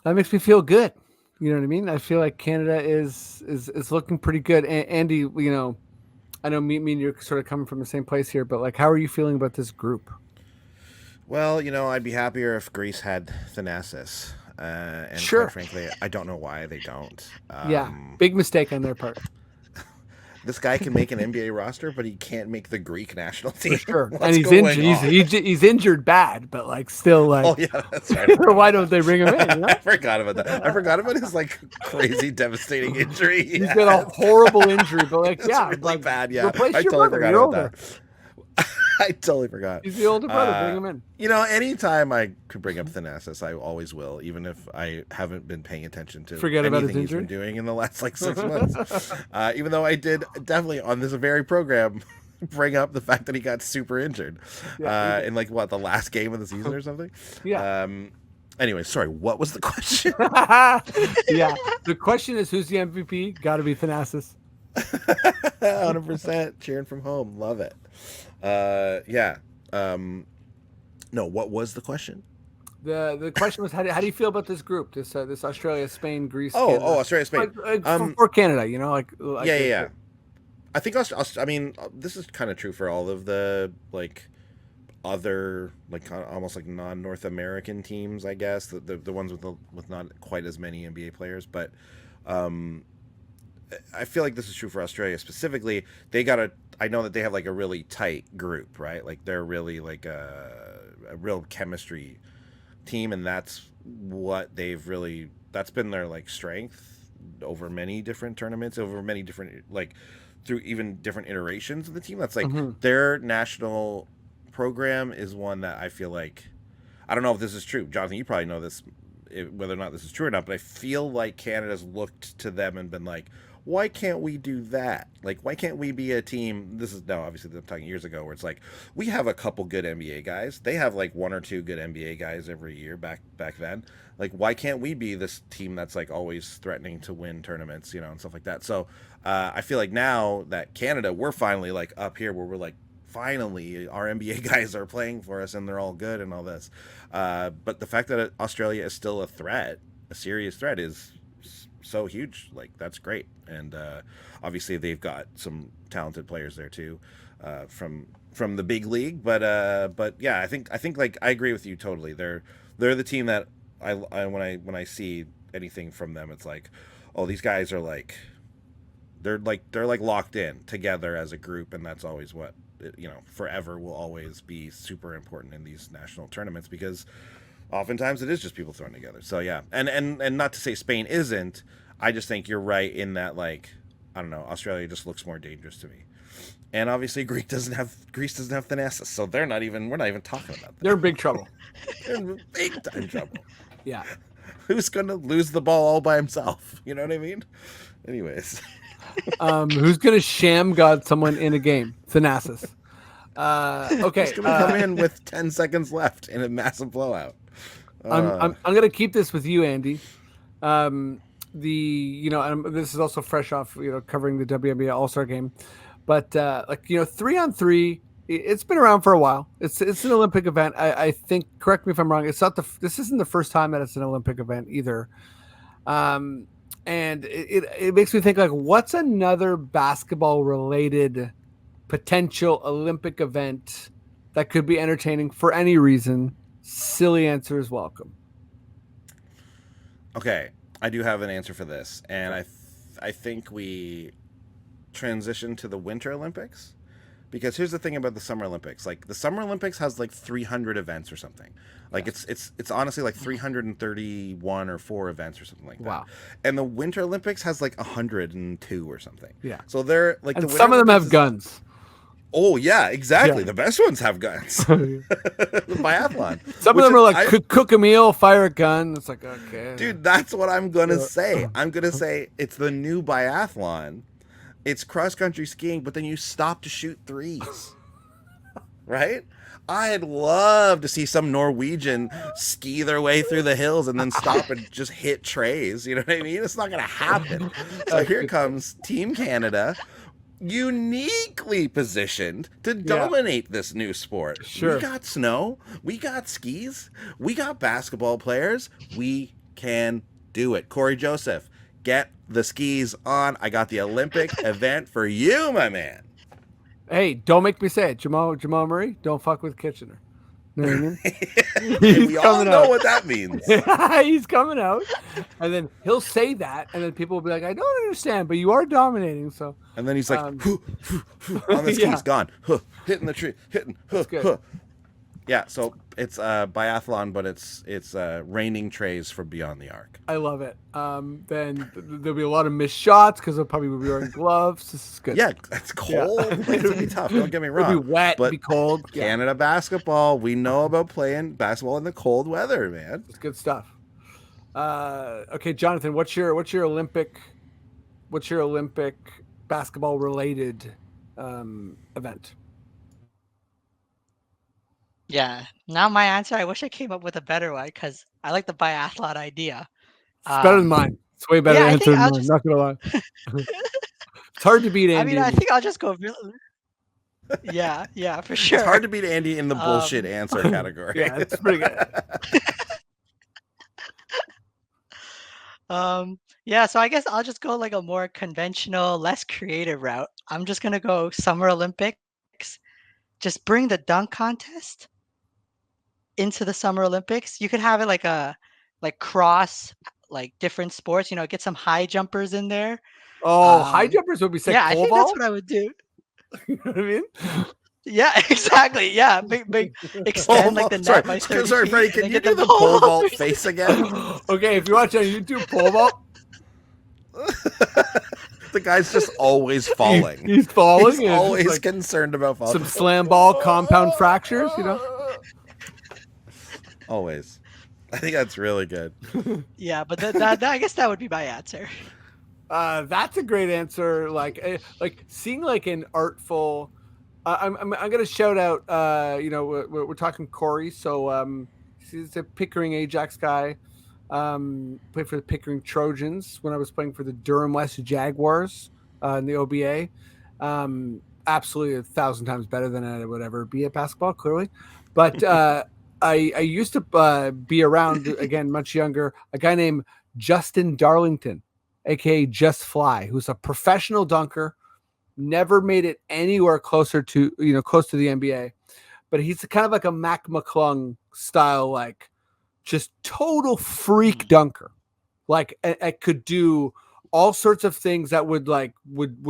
makes me feel good. You know what I mean? I feel like Canada is looking pretty good. Andy, you know, I know me and you're sort of coming from the same place here, but like, how are you feeling about this group? Well, you know, I'd be happier if Greece had Thanasis. And sure. Quite frankly, I don't know why they don't. Yeah, big mistake on their part. This guy can make an NBA roster, but he can't make the Greek national team. For sure. And he's injured. He's injured bad, but like still like. Oh yeah, that's right. Why don't they bring him in? You know? I forgot about that. I forgot about his like crazy, devastating injury. He's got a horrible injury, but like really like, bad. Yeah, replace I your totally brother. forgot You're about older. that. I totally forgot. He's the older brother. Bring him in. You know, anytime I could bring up Thanasis, I always will, even if I haven't been paying attention to anything he's been doing in the last like 6 months. Even though I did definitely on this very program bring up the fact that he got super injured in like the last game of the season or something. Yeah. Anyway, sorry. What was the question? Yeah, the question is who's the MVP? Got to be Thanasis. 100% cheering from home. Love it. Yeah. No, what was the question? The question was how do you feel about this group? This Australia, Spain, Greece. Oh, Canada? Australia, Spain. For Canada, you know, like yeah. I think I mean, this is kind of true for all of the like other like almost like non-North American teams, I guess. The ones with not quite as many NBA players, but I feel like this is true for Australia specifically. I know that they have like a really tight group, right? Like they're really like a real chemistry team, and that's been their like strength over many different tournaments, over many different like through even different iterations of the team. That's like their national program is one that I feel like, I don't know if this is true, Jonathan, you probably know this, whether or not this is true or not, but I feel like Canada's looked to them and been like, why can't we do that? Like, why can't we be a team? This is now obviously I'm talking years ago, where it's like we have a couple good NBA guys. They have like one or two good NBA guys every year back then. Like, why can't we be this team that's like always threatening to win tournaments, you know, and stuff like that? So I feel like now that Canada, we're finally like up here where we're like, finally our NBA guys are playing for us and they're all good and all this. But the fact that Australia is still a threat, a serious threat, is so huge. Like, that's great. And obviously they've got some talented players there too, from the big league. But yeah, I think like I agree with you totally. They're the team that I when I see anything from them, it's like, oh, these guys are like they're locked in together as a group, and that's always what, you know, forever will always be super important in these national tournaments, because oftentimes it is just people thrown together. So yeah, and not to say Spain isn't. I just think you're right in that, like, I don't know, Australia just looks more dangerous to me. And obviously Greece doesn't have Thanasis, so we're not even talking about that. They're in big trouble. They're in big time trouble. Yeah. Who's gonna lose the ball all by himself? You know what I mean? Anyways. Who's gonna sham God someone in a game? Thanasis. Okay. He's gonna come in with 10 seconds left in a massive blowout. I'm gonna keep this with you, Andy. This is also fresh off, you know, covering the WNBA All-Star game, but like, you know, 3-on-3, it's been around for a while. It's an Olympic event. I think, correct me if I'm wrong, this isn't the first time that it's an Olympic event either. And it makes me think, like, what's another basketball related potential Olympic event that could be entertaining for any reason? Silly answer is welcome. Okay, I do have an answer for this, and I think we transition to the Winter Olympics, because here's the thing about the Summer Olympics. Like, the Summer Olympics has like 300 events or something. Like, it's honestly like 331 or 4 events or something like that. Wow. And the Winter Olympics has like 102 or something. Yeah. So they're like, and some of them have guns. Oh yeah, exactly. Yeah. The best ones have guns. The biathlon. Some of them are like cook a meal, fire a gun. It's like, okay, dude, that's what I'm gonna say. I'm gonna say it's the new biathlon. It's cross country skiing, but then you stop to shoot threes. Right? I'd love to see some Norwegian ski their way through the hills and then stop and just hit trays. You know what I mean? It's not going to happen. So here comes Team Canada, uniquely positioned to dominate this new sport. Sure. We got snow, we got skis, we got basketball players. We can do it. Corey Joseph, get the skis on. I got the Olympic event for you, my man. Hey, don't make me say it. Jamal Murray, don't fuck with Kitchener. You know what I mean? We all know what that means. He's coming out, and then he'll say that, and then people will be like, "I don't understand, but you are dominating." So, and then he's like, on the skis, gone, hitting the tree, hitting. Yeah, so it's biathlon, but it's raining trays from beyond the arc. I love it. Then there'll be a lot of missed shots because they'll probably be wearing gloves. This is good. Yeah, it's cold. Yeah. Like, it's gonna be tough. Don't get me wrong. It'll be wet. But it'll be cold. Canada basketball. We know about playing basketball in the cold weather, man. It's good stuff. Okay, Jonathan, what's your Olympic basketball related event? Yeah. Now my answer, I wish I came up with a better one because I like the biathlon idea. It's better than mine. It's way better answer than mine. Not gonna lie. It's hard to beat Andy. I mean, I think I'll just go. Yeah, for sure. It's hard to beat Andy in the bullshit answer category. Yeah, it's pretty good. Yeah, so I guess I'll just go like a more conventional, less creative route. I'm just gonna go Summer Olympics. Just bring the dunk contest into the Summer Olympics. You could have it like cross like different sports, get some high jumpers in there. Oh, high jumpers would be sick. Yeah, I think that's what I would do. You know what I mean? Yeah, exactly. Yeah, big extend like the net by 30 Sorry, Freddie, can you do the pole vault face again? Okay, if you watch on YouTube, pole vault. The guy's just always falling. He's falling. He's always concerned about falling. Some slam ball compound fractures, Always. I think that's really good. Yeah, but that I guess that would be my answer. That's a great answer. Like seeing like an artful. I'm gonna shout out. We're talking Corey, so he's a Pickering Ajax guy. Played for the Pickering Trojans when I was playing for the Durham West Jaguars in the OBA. Absolutely 1,000 times better than I would ever be at basketball, clearly. But I used to be around, again, much younger, a guy named Justin Darlington, aka Just Fly, who's a professional dunker, never made it anywhere close to the NBA. But he's kind of like a Mac McClung style, like just total freak dunker. Like I could do all sorts of things that would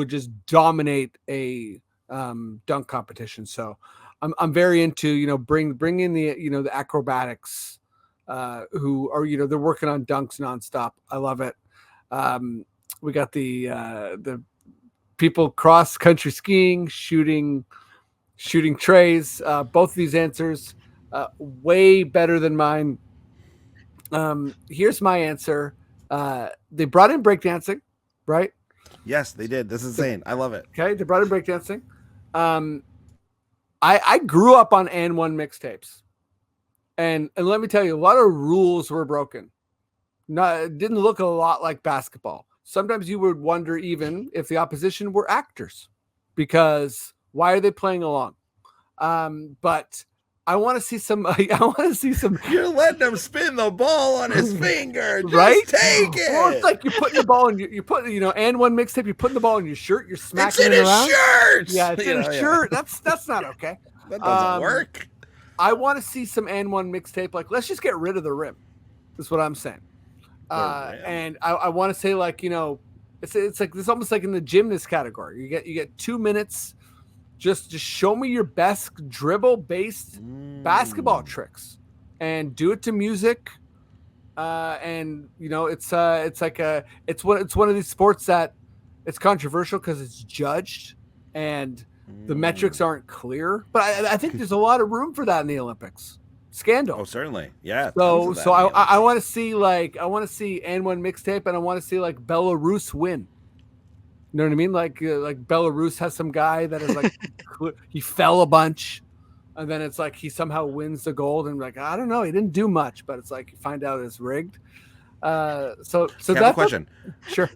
just dominate a dunk competition. So I'm very into, bring in the, the acrobatics who are, they're working on dunks nonstop. I love it. We got the people cross country skiing, shooting trays. Both of these answers way better than mine. Here's my answer. They brought in breakdancing, right? Yes, they did. This is insane. I love it. Okay, they brought in breakdancing. I grew up on N1 mixtapes, and let me tell you, a lot of rules were broken. It didn't look a lot like basketball. Sometimes you would wonder even if the opposition were actors, because why are they playing along? But I want to see some. You're letting him spin the ball on his finger. Just right? take it. Well, it's like you're putting the ball in. You put and one mixtape. You're putting the ball in your shirt. You're smacking it around. Shirt. Yeah, it's in his shirt. That's not okay. That doesn't work. I want to see some N1 mixtape. Like, let's just get rid of the rim. That's what I'm saying. And I want to say, like, it's like this, almost like in the gymnast category. You get 2 minutes. Just show me your best dribble-based basketball tricks, and do it to music. And it's one of these sports that it's controversial because it's judged and the metrics aren't clear. But I think there's a lot of room for that in the Olympics. Scandal. Oh, certainly, yeah. So I want to see N1 mixtape, and I want to see like Belarus win. You know what I mean? Like Belarus has some guy that is like he fell a bunch, and then it's like he somehow wins the gold, and like I don't know, he didn't do much, but it's like you find out it's rigged. So I have a question. Sure.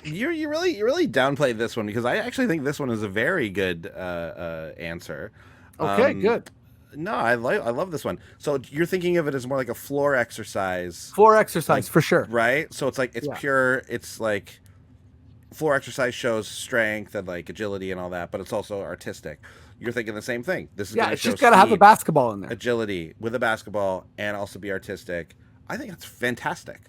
You really downplayed this one because I actually think this one is a very good answer. Okay, good. No, I love this one. So you're thinking of it as more like a floor exercise. Floor exercise, for sure. Right? So it's like it's pure. It's like floor exercise shows strength and like agility and all that, but it's also artistic. You're thinking the same thing. This is it's just got to have a basketball in there. Agility with a basketball and also be artistic. I think that's fantastic.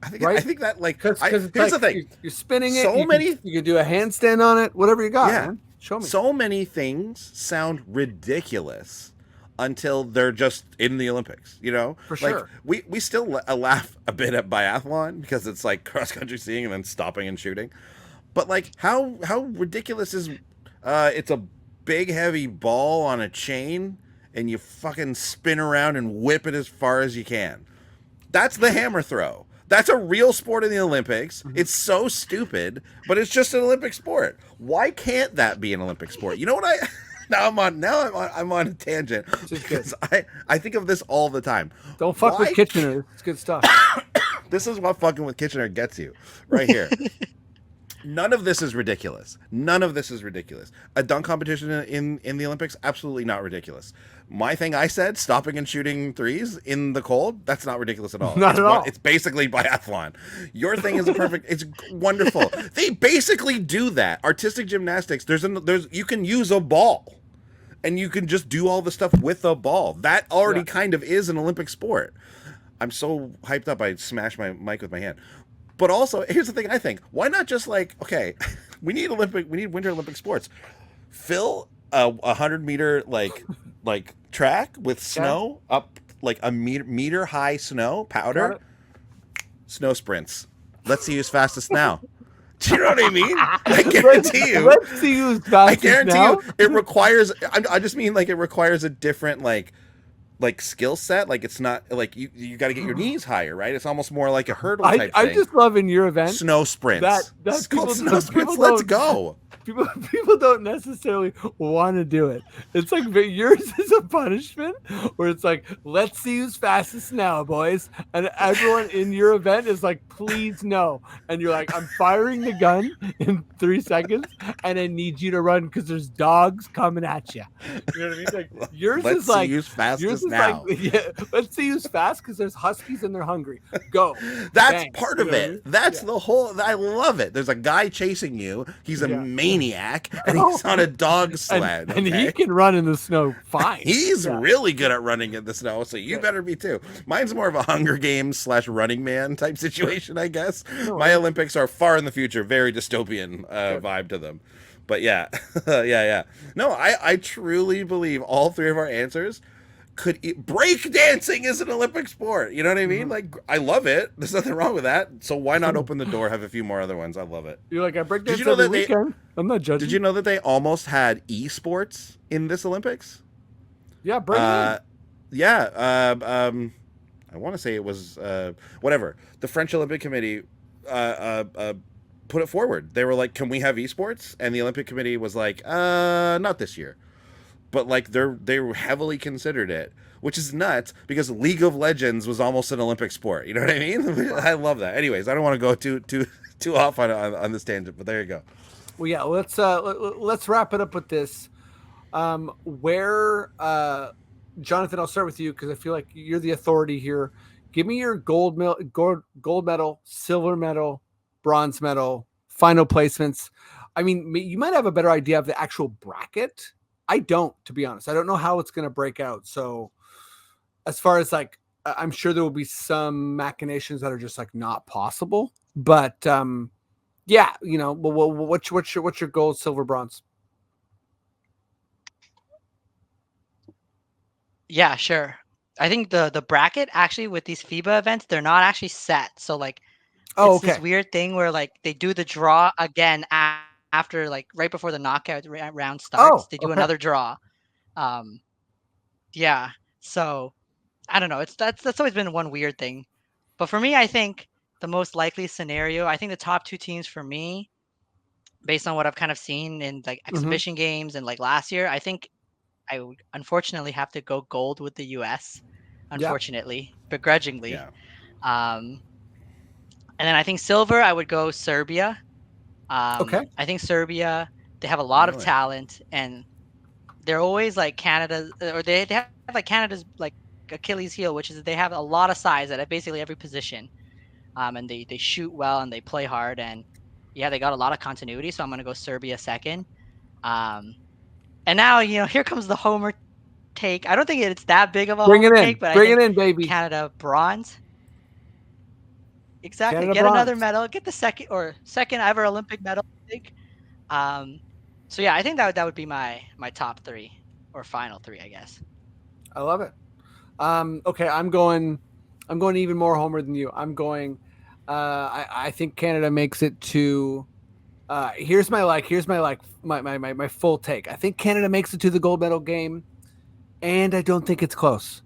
I think that like here's the thing. You're spinning it. You can do a handstand on it. Whatever you got. Yeah. Man. Show me. So many things sound ridiculous until they're just in the Olympics. You know, for sure. We still laugh a bit at biathlon because it's like cross country skiing and then stopping and shooting. But like how ridiculous is it's a big heavy ball on a chain and you fucking spin around and whip it as far as you can. That's the hammer throw. That's a real sport in the Olympics. It's so stupid, but it's just an Olympic sport. Why can't that be an Olympic sport? You know what I'm on a tangent because I think of this all the time. Don't fuck with Kitchener. It's good stuff. This is what fucking with Kitchener gets you right here. None of this is ridiculous. A dunk competition in the Olympics, absolutely not ridiculous. My thing I said, stopping and shooting threes in the cold, that's not ridiculous at all. Not at all. It's basically biathlon. Your thing is it's wonderful. They basically do that. Artistic gymnastics, you can use a ball. And you can just do all the stuff with a ball. That already kind of is an Olympic sport. I'm so hyped up I smashed my mic with my hand. But also, here's the thing I think. Why not just like, okay, we need Winter Olympic sports. Fill a 100-meter like track with snow up like a meter high snow powder. Snow sprints. Let's see who's fastest now. Do you know what I mean? I guarantee you. Let's see who's fastest now. It requires. I just mean like it requires a different like skill set. Like it's not like you got to get your knees higher, right? It's almost more like a hurdle type thing. I just love in your event snow sprints. That's called snow sprints. Let's go. People don't necessarily want to do it. It's like yours is a punishment where it's like, let's see who's fastest now, boys. And everyone in your event is like, please no. And you're like, I'm firing the gun in 3 seconds and I need you to run because there's dogs coming at you. You know what I mean? Like yours let's is like, see who's fastest now. Like, let's see who's fast because there's huskies and they're hungry. Go. That's Bang. part of it. That's the whole. I love it. There's a guy chasing you. He's a maniac, and he's on a dog sled, and he can run in the snow fine. He's really good at running in the snow, so you better be too. Mine's more of a Hunger Games / Running Man type situation, I guess. My Olympics are far in the future, very dystopian vibe to them. But yeah. No, I truly believe all three of our answers break dancing is an Olympic sport. You know what I mean? Like, I love it. There's nothing wrong with that. So why not open the door, have a few more other ones? I love it. You're like, I break dance every weekend. I'm not judging. Did you know that they almost had esports in this Olympics? Yeah, bring it in. Yeah. I want to say it was whatever. The French Olympic Committee put it forward. They were like, can we have esports? And the Olympic Committee was like, not this year. But like they heavily considered it, which is nuts because League of Legends was almost an Olympic sport. You know what I mean? I love that. Anyways, I don't want to go too off on this tangent, but there you go. Well, yeah, let's wrap it up with this. Jonathan, I'll start with you because I feel like you're the authority here. Give me your gold medal, silver medal, bronze medal, final placements. I mean, you might have a better idea of the actual bracket. I don't, to be honest. I don't know how it's going to break out. So as far as like, I'm sure there will be some machinations that are just like not possible. But yeah, you know, what's your gold, silver, bronze? Yeah, sure. I think the bracket actually with these FIBA events, they're not actually set. So like, it's this weird thing where like they do the draw again after like right before the knockout round starts. They do another draw. Yeah. So I don't know. That's always been one weird thing. But for me, I think the most likely scenario, I think the top two teams for me, based on what I've kind of seen in like exhibition games and like last year, I think I would unfortunately have to go gold with the U.S. Unfortunately, begrudgingly. Yeah. And then I think silver, I would go Serbia. Okay. I think Serbia, they have a lot of Really? talent, and they're always like Canada, or they have like Canada's like Achilles heel, which is that they have a lot of size at basically every position. And they shoot well and they play hard, and yeah, they got a lot of continuity. So I'm gonna go Serbia second. Um, and now here comes the homer take. I don't think it's that big of a Bring it homer in. take, but I Bring it think in, baby. Canada bronze. Exactly. Canada Get another bronze. medal. Get the second ever Olympic medal, I think. So yeah, I think that would be my top three or final three, I guess. I love it. Okay, I'm going even more homer than you. I'm going. I think Canada makes it to. Here's my full take. I think Canada makes it to the gold medal game, and I don't think it's close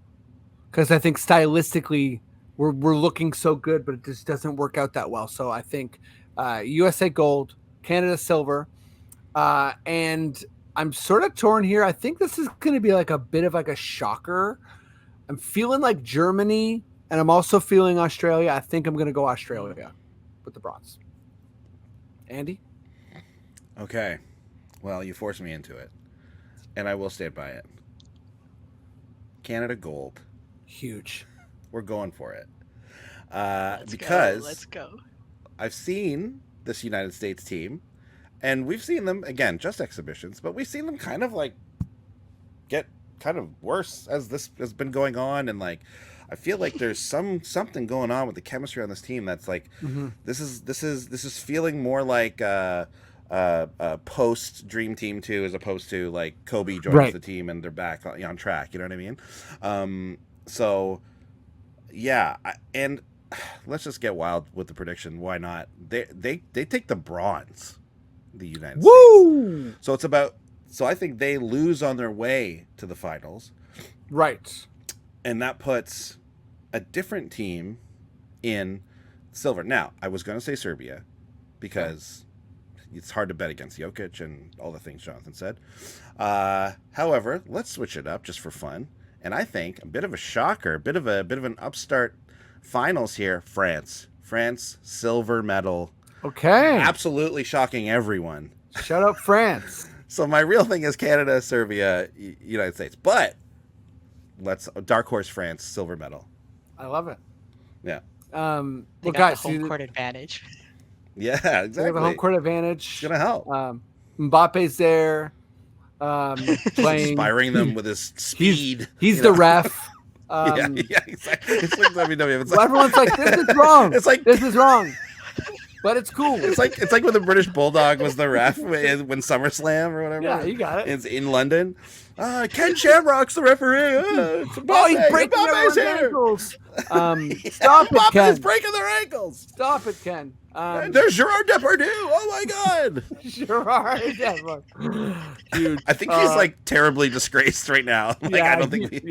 because I think stylistically we're looking so good, but it just doesn't work out that well. So I think USA gold, Canada silver, and I'm sort of torn here. I think this is going to be like a bit of like a shocker. I'm feeling like Germany, and I'm also feeling Australia. I think I'm going to go Australia with the bronze. Andy? Okay. Well, you forced me into it, and I will stand by it. Canada gold. Huge. We're going for it. Let's go. I've seen this United States team, and we've seen them, again, just exhibitions, but we've seen them kind of like get kind of worse as this has been going on, and like I feel like there's something going on with the chemistry on this team that's like this is feeling more like post Dream Team 2 as opposed to like Kobe joins the team and they're back on track. You know what I mean? So yeah, and let's just get wild with the prediction. Why not? They take the bronze, the United States. So it's about. So I think they lose on their way to the finals. Right. And that puts a different team in silver. Now, I was going to say Serbia because it's hard to bet against Jokic and all the things Jonathan said. However, let's switch it up just for fun. And I think a bit of a shocker, a bit of an upstart finals here. France, silver medal. Okay. Absolutely shocking everyone. Shut up, France. So my real thing is Canada, Serbia, United States. But let's dark horse France, silver medal. I love it. Yeah. They got guys, the home court advantage. Yeah, exactly. They have the home court advantage. It's gonna help. Mbappe's there, playing, inspiring them with his speed. He's the ref. Yeah, exactly. It's like WWE. It's like, everyone's like, "This is wrong. It's like this is wrong." But it's cool. It's like when the British Bulldog was the ref when SummerSlam or whatever. Yeah, you got it. It's in London. Ken Shamrock's the referee. He's breaking everyone's ankles. Stop it, Ken. He's breaking their ankles. Stop it, Ken. There's Gerard Depardieu. Oh my God. Gerard Depardieu. Huge. I think he's like terribly disgraced right now. Like I don't think.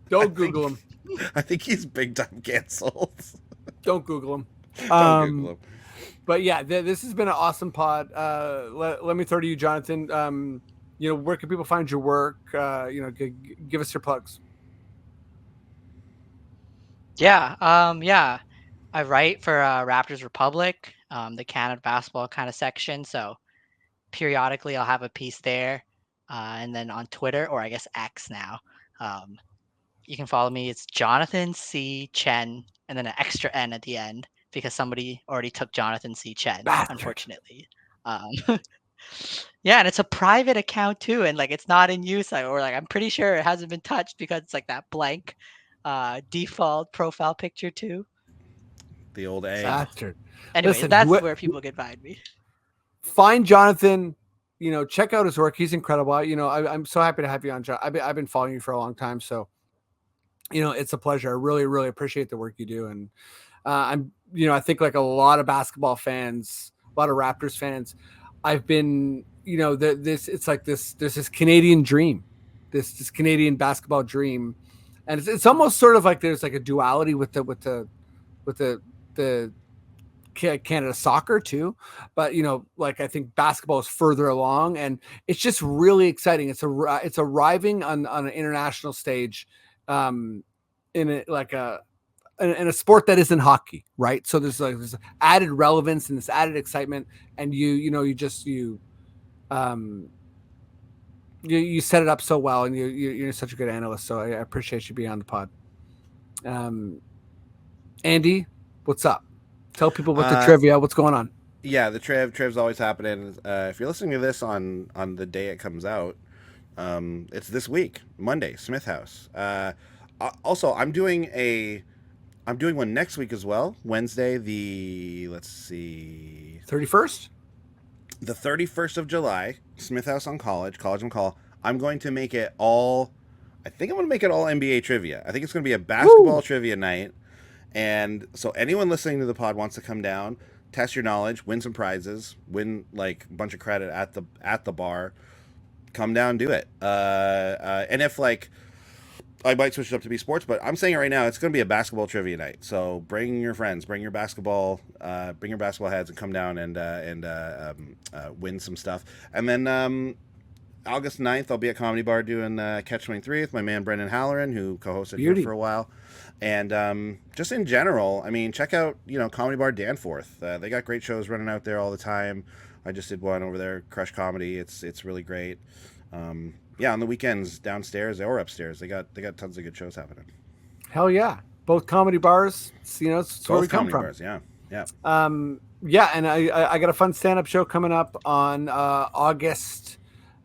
Don't Google him. I think he's big time canceled. Don't Google him. Don't Google him. But yeah, this has been an awesome pod. Let me throw to you, Jonathan. Where can people find your work? Give us your plugs. Yeah. I write for Raptors Republic, the Canada basketball kind of section. So periodically I'll have a piece there. And then on Twitter, or I guess X now, you can follow me. It's Jonathan C. Chen, and then an extra N at the end, because somebody already took Jonathan C. Chen, unfortunately. Yeah, and it's a private account too, and like it's not in use, I'm pretty sure it hasn't been touched because it's like that blank default profile picture too. The old A. Bastard. Anyway, Listen, that's where people can find me. Find Jonathan. Check out his work. He's incredible. I'm so happy to have you on, John. I've been following you for a long time, so it's a pleasure. I really, really appreciate the work you do, and I think like a lot of basketball fans, a lot of Raptors fans, I've been, it's like there's this Canadian dream, this Canadian basketball dream, and it's almost sort of like there's like a duality with the Canada soccer too, but like I think basketball is further along, and it's just really exciting. It's arriving on an international stage, in a sport that isn't hockey, right? So there's this added relevance and this added excitement, and you set it up so well, and you're such a good analyst. So I appreciate you being on the pod. Andy, what's up? Tell people about the trivia. What's going on? Yeah, the triv's always happening. If you're listening to this on the day it comes out, it's this week, Monday, Smith House. Also, I'm doing one next week as well. Wednesday, the 31st? The 31st of July, Smith House on College McCall. I'm going to make it all NBA trivia. I think it's going to be a basketball trivia night. And so anyone listening to the pod wants to come down, test your knowledge, win some prizes, win like a bunch of credit at the bar, come down, do it. And if like, I might switch it up to be sports, but I'm saying it right now, it's going to be a basketball trivia night. So bring your friends, bring your basketball heads, and come down and win some stuff. And then August 9th, I'll be at Comedy Bar doing Catch 23 with my man Brendan Halloran, who co-hosted here for a while. And just in general, I mean, check out Comedy Bar Danforth. They got great shows running out there all the time. I just did one over there, Crush Comedy. It's really great. Yeah, on the weekends downstairs or upstairs, they got tons of good shows happening. Hell yeah, both comedy bars. It's where we come from. Bars, yeah. Yeah, and I got a fun stand-up show coming up on August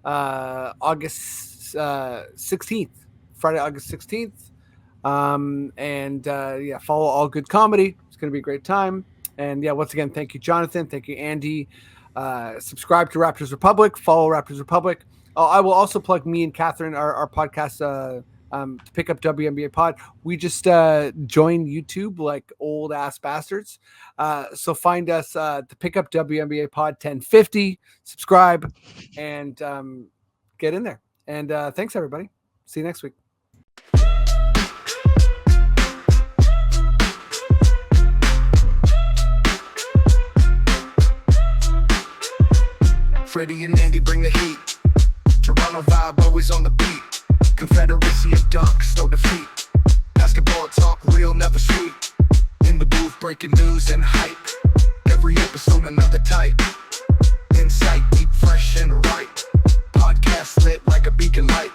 16th, Friday, August 16th. Follow All Good Comedy. It's going to be a great time. And yeah, once again, thank you, Jonathan. Thank you, Andy. Subscribe to Raptors Republic. Follow Raptors Republic. I will also plug me and Catherine, our podcast, to Pick Up WNBA Pod. We just joined YouTube like old ass bastards. So find us to Pick Up WNBA Pod 1050. Subscribe and get in there. And thanks, everybody. See you next week. Freddie and Andy bring the heat. Toronto vibe always on the beat. Confederacy of dunks, no defeat. Basketball talk real, never sweet. In the booth breaking news and hype. Every episode another type. Insight deep, fresh and right. Podcast lit like a beacon light.